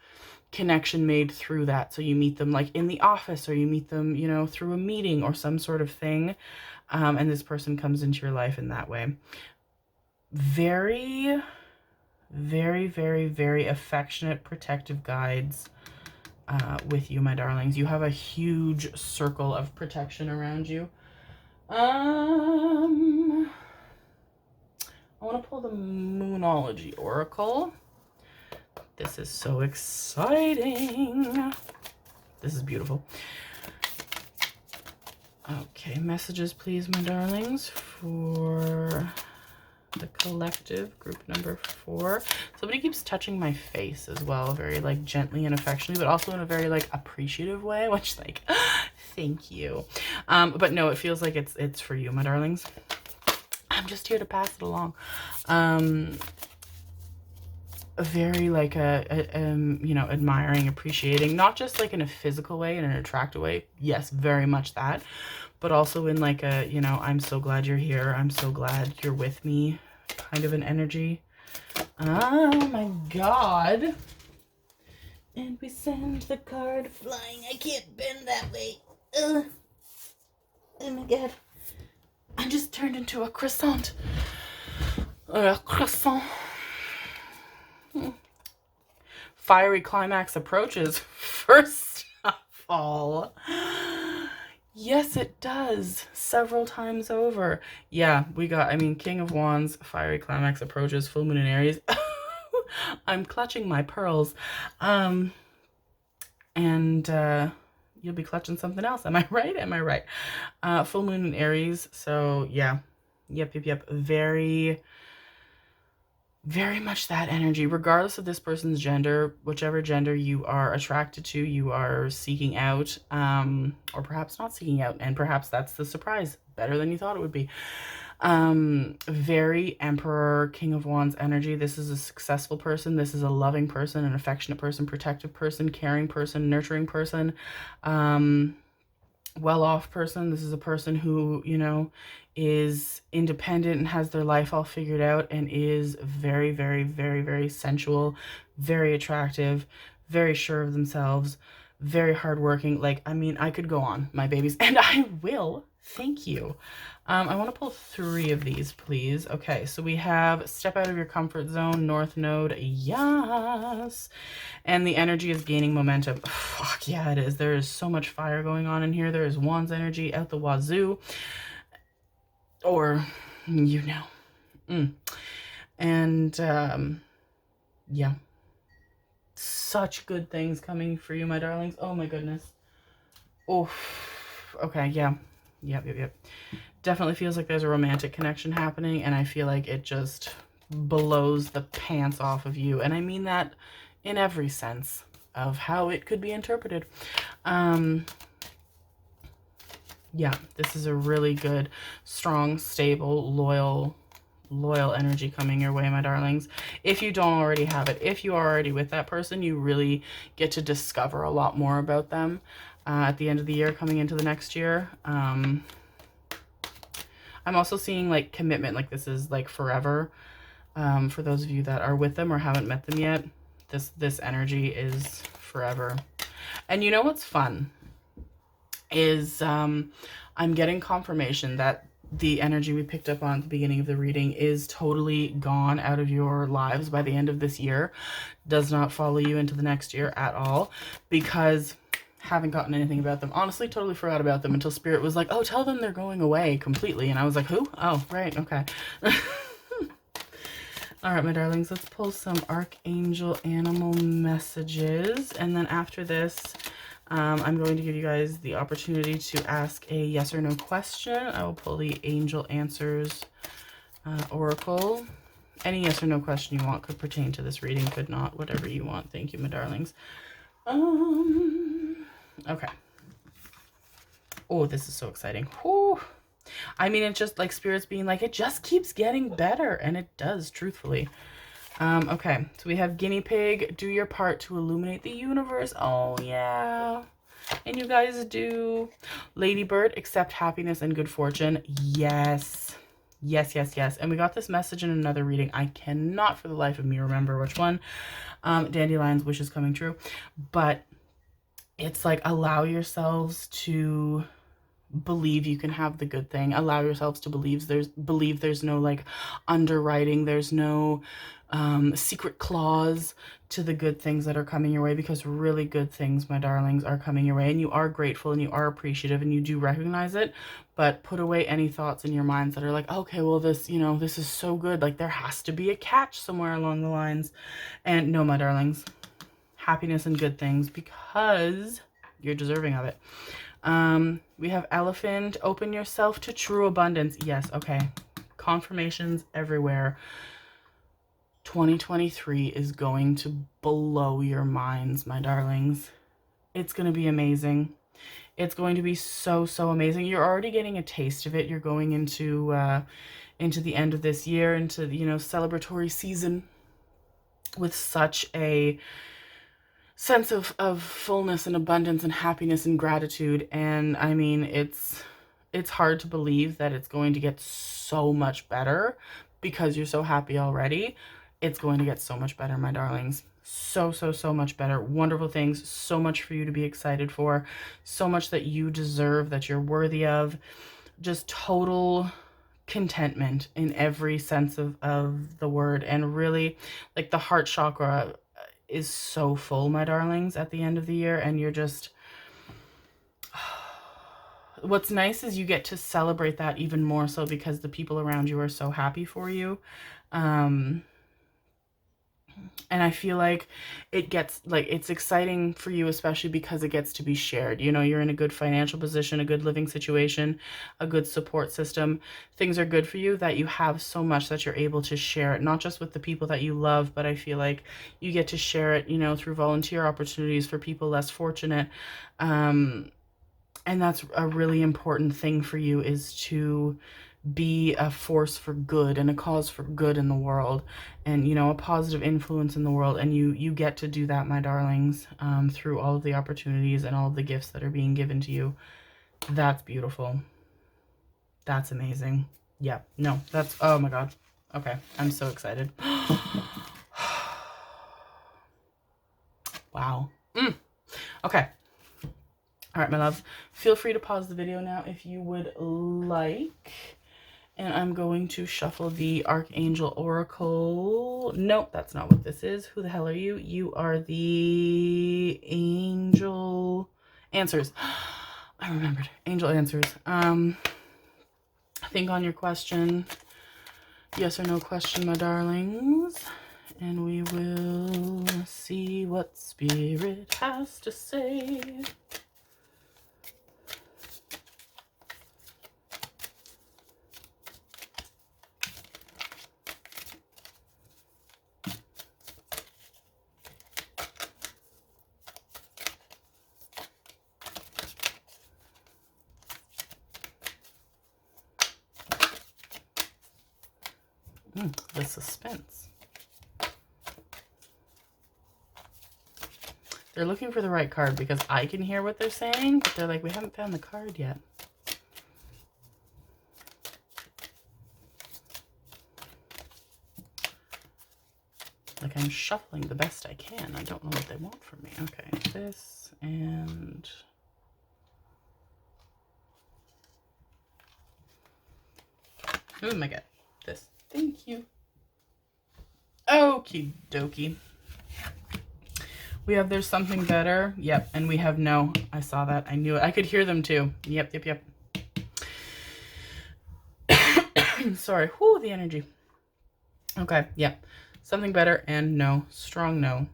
connection made through that. So you meet them like in the office, or you meet them, you know, through a meeting or some sort of thing. And this person comes into your life in that way. Very, very, very, very affectionate, protective guides with you, my darlings. You have a huge circle of protection around you. I want to pull the Moonology Oracle. This is so exciting. This is beautiful. Okay, messages, please, my darlings, for the collective, group number 4. Somebody keeps touching my face as well, very like gently and affectionately, but also in a very like appreciative way, which like, thank you. But no, it feels like it's for you, my darlings. I'm just here to pass it along. Very like you know, admiring, appreciating, not just like in a physical way, in an attractive way. Yes, very much that, but also in like a, you know, I'm so glad you're here. I'm so glad you're with me kind of an energy. Oh my God. And we send the card flying. I can't bend that way. Oh my God. I just turned into a croissant. A croissant. Fiery climax approaches. First of all, yes, it does. Several times over. Yeah, we got, I mean, King of Wands, fiery climax approaches, full moon in Aries. I'm clutching my pearls. And you'll be clutching something else. Am I right? Am I right? Full moon in Aries. So yeah. Yep. Very, very much that energy, regardless of this person's gender, whichever gender you are attracted to, you are seeking out, or perhaps not seeking out, and perhaps that's the surprise, better than you thought it would be. Very Emperor, King of Wands energy. This is a successful person. This is a loving person, an affectionate person, protective person, caring person, nurturing person, well-off person. This is a person who, you know, is independent and has their life all figured out and is very, very, very, very sensual, very attractive, very sure of themselves, very hardworking. Like, I mean, I could go on, my babies, and I will. Thank you. I want to pull 3 of these, please. Okay, so we have step out of your comfort zone, North Node. Yes. And the energy is gaining momentum. Fuck yeah, it is. There is so much fire going on in here. There is Wands energy out the wazoo. Or, you know. And, yeah. Such good things coming for you, my darlings. Oh, my goodness. Oh, okay, yeah. Yep. Definitely feels like there's a romantic connection happening, and I feel like it just blows the pants off of you. And I mean that in every sense of how it could be interpreted. Yeah, this is a really good, strong, stable, loyal energy coming your way, my darlings. If you don't already have it, if you are already with that person, you really get to discover a lot more about them at the end of the year, coming into the next year. I'm also seeing like commitment, like this is like forever. For those of you that are with them or haven't met them yet, this energy is forever. And you know what's fun is I'm getting confirmation that the energy we picked up on at the beginning of the reading is totally gone out of your lives by the end of this year. Does not follow you into the next year at all, because haven't gotten anything about them. Honestly, totally forgot about them until Spirit was like, oh, tell them they're going away completely. And I was like, who? Oh, right. Okay. All right, my darlings, let's pull some Archangel animal messages. And then after this, I'm going to give you guys the opportunity to ask a yes or no question. I will pull the Angel Answers Oracle. Any yes or no question you want could pertain to this reading, could not, whatever you want. Thank you, my darlings. Okay. Oh, this is so exciting. Whew. I mean, it's just like Spirit's being like, it just keeps getting better. And it does, truthfully. Okay, so we have Guinea Pig. Do your part to illuminate the universe. Oh, yeah. And you guys do. Ladybird, accept happiness and good fortune. Yes. Yes. And we got this message in another reading. I cannot for the life of me remember which one. Dandelion's wishes coming true. But it's like, allow yourselves to believe you can have the good thing. Allow yourselves to believe there's no like underwriting, there's no secret clause to the good things that are coming your way, because really good things, my darlings, are coming your way, and you are grateful and you are appreciative and you do recognize it. But put away any thoughts in your minds that are like, okay, well, this, you know, this is so good, like there has to be a catch somewhere along the lines. And no, my darlings, happiness and good things, because you're deserving of it. We have Elephant. Open yourself to true abundance. Yes, okay. Confirmations everywhere. 2023 is going to blow your minds, my darlings. It's going to be amazing. It's going to be so amazing. You're already getting a taste of it. You're going into the end of this year, into, you know, celebratory season with such a sense of fullness and abundance and happiness and gratitude. And I mean, it's hard to believe that it's going to get so much better because you're so happy already. It's going to get so much better, my darlings. So much better. Wonderful things. So much for you to be excited for. So much that you deserve, that you're worthy of. Just total contentment in every sense of the word. And really, like, the heart chakra is so full, my darlings, at the end of the year. And you're just, what's nice is you get to celebrate that even more so because the people around you are so happy for you. And I feel like it gets, like, it's exciting for you, especially because it gets to be shared. You know, you're in a good financial position, a good living situation, a good support system. Things are good for you that you have so much that you're able to share it, not just with the people that you love, but I feel like you get to share it, you know, through volunteer opportunities for people less fortunate. And that's a really important thing for you, is to be a force for good and a cause for good in the world, and, you know, a positive influence in the world. And you get to do that, my darlings, through all of the opportunities and all of the gifts that are being given to you. That's beautiful. That's amazing. Yeah, no, that's, oh my God. Okay, I'm so excited. Wow. Okay. All right, my loves, feel free to pause the video now if you would like. And I'm going to shuffle the Archangel Oracle. Nope, that's not what this is. Who the hell are you? You are the Angel Answers. I remembered. Angel Answers. Think on your question. Yes or no question, my darlings. And we will see what Spirit has to say. The suspense. They're looking for the right card because I can hear what they're saying, but they're like, we haven't found the card yet. Like, I'm shuffling the best I can. I don't know what they want from me. Okay, this and... oh my God, this. Thank you. Okie dokie. We have there's something better. Yep, and we have no. I saw that. I knew it. I could hear them too. Yep, yep, yep. Sorry. Whoo, the energy. Okay, yep. Something better and no. Strong no.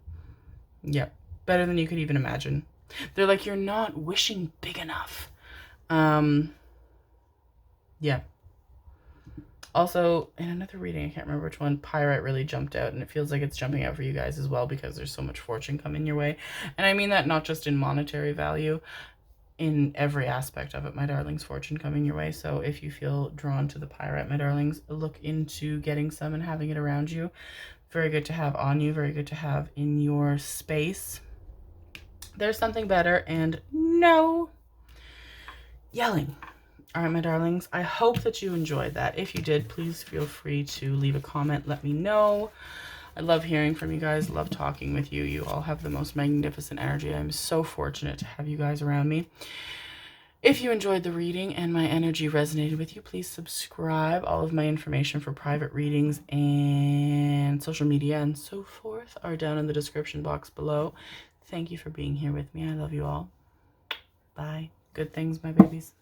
Yep. Better than you could even imagine. They're like, you're not wishing big enough. Yeah. Also, in another reading, I can't remember which one, Pyrite really jumped out, and it feels like it's jumping out for you guys as well because there's so much fortune coming your way. And I mean that not just in monetary value, in every aspect of it, my darlings, fortune coming your way. So if you feel drawn to the Pyrite, my darlings, look into getting some and having it around you. Very good to have on you, very good to have in your space. There's something better and no yelling. All right, my darlings, I hope that you enjoyed that. If you did, please feel free to leave a comment. Let me know. I love hearing from you guys. Love talking with you. You all have the most magnificent energy. I'm so fortunate to have you guys around me. If you enjoyed the reading and my energy resonated with you, please subscribe. All of my information for private readings and social media and so forth are down in the description box below. Thank you for being here with me. I love you all. Bye. Good things, my babies.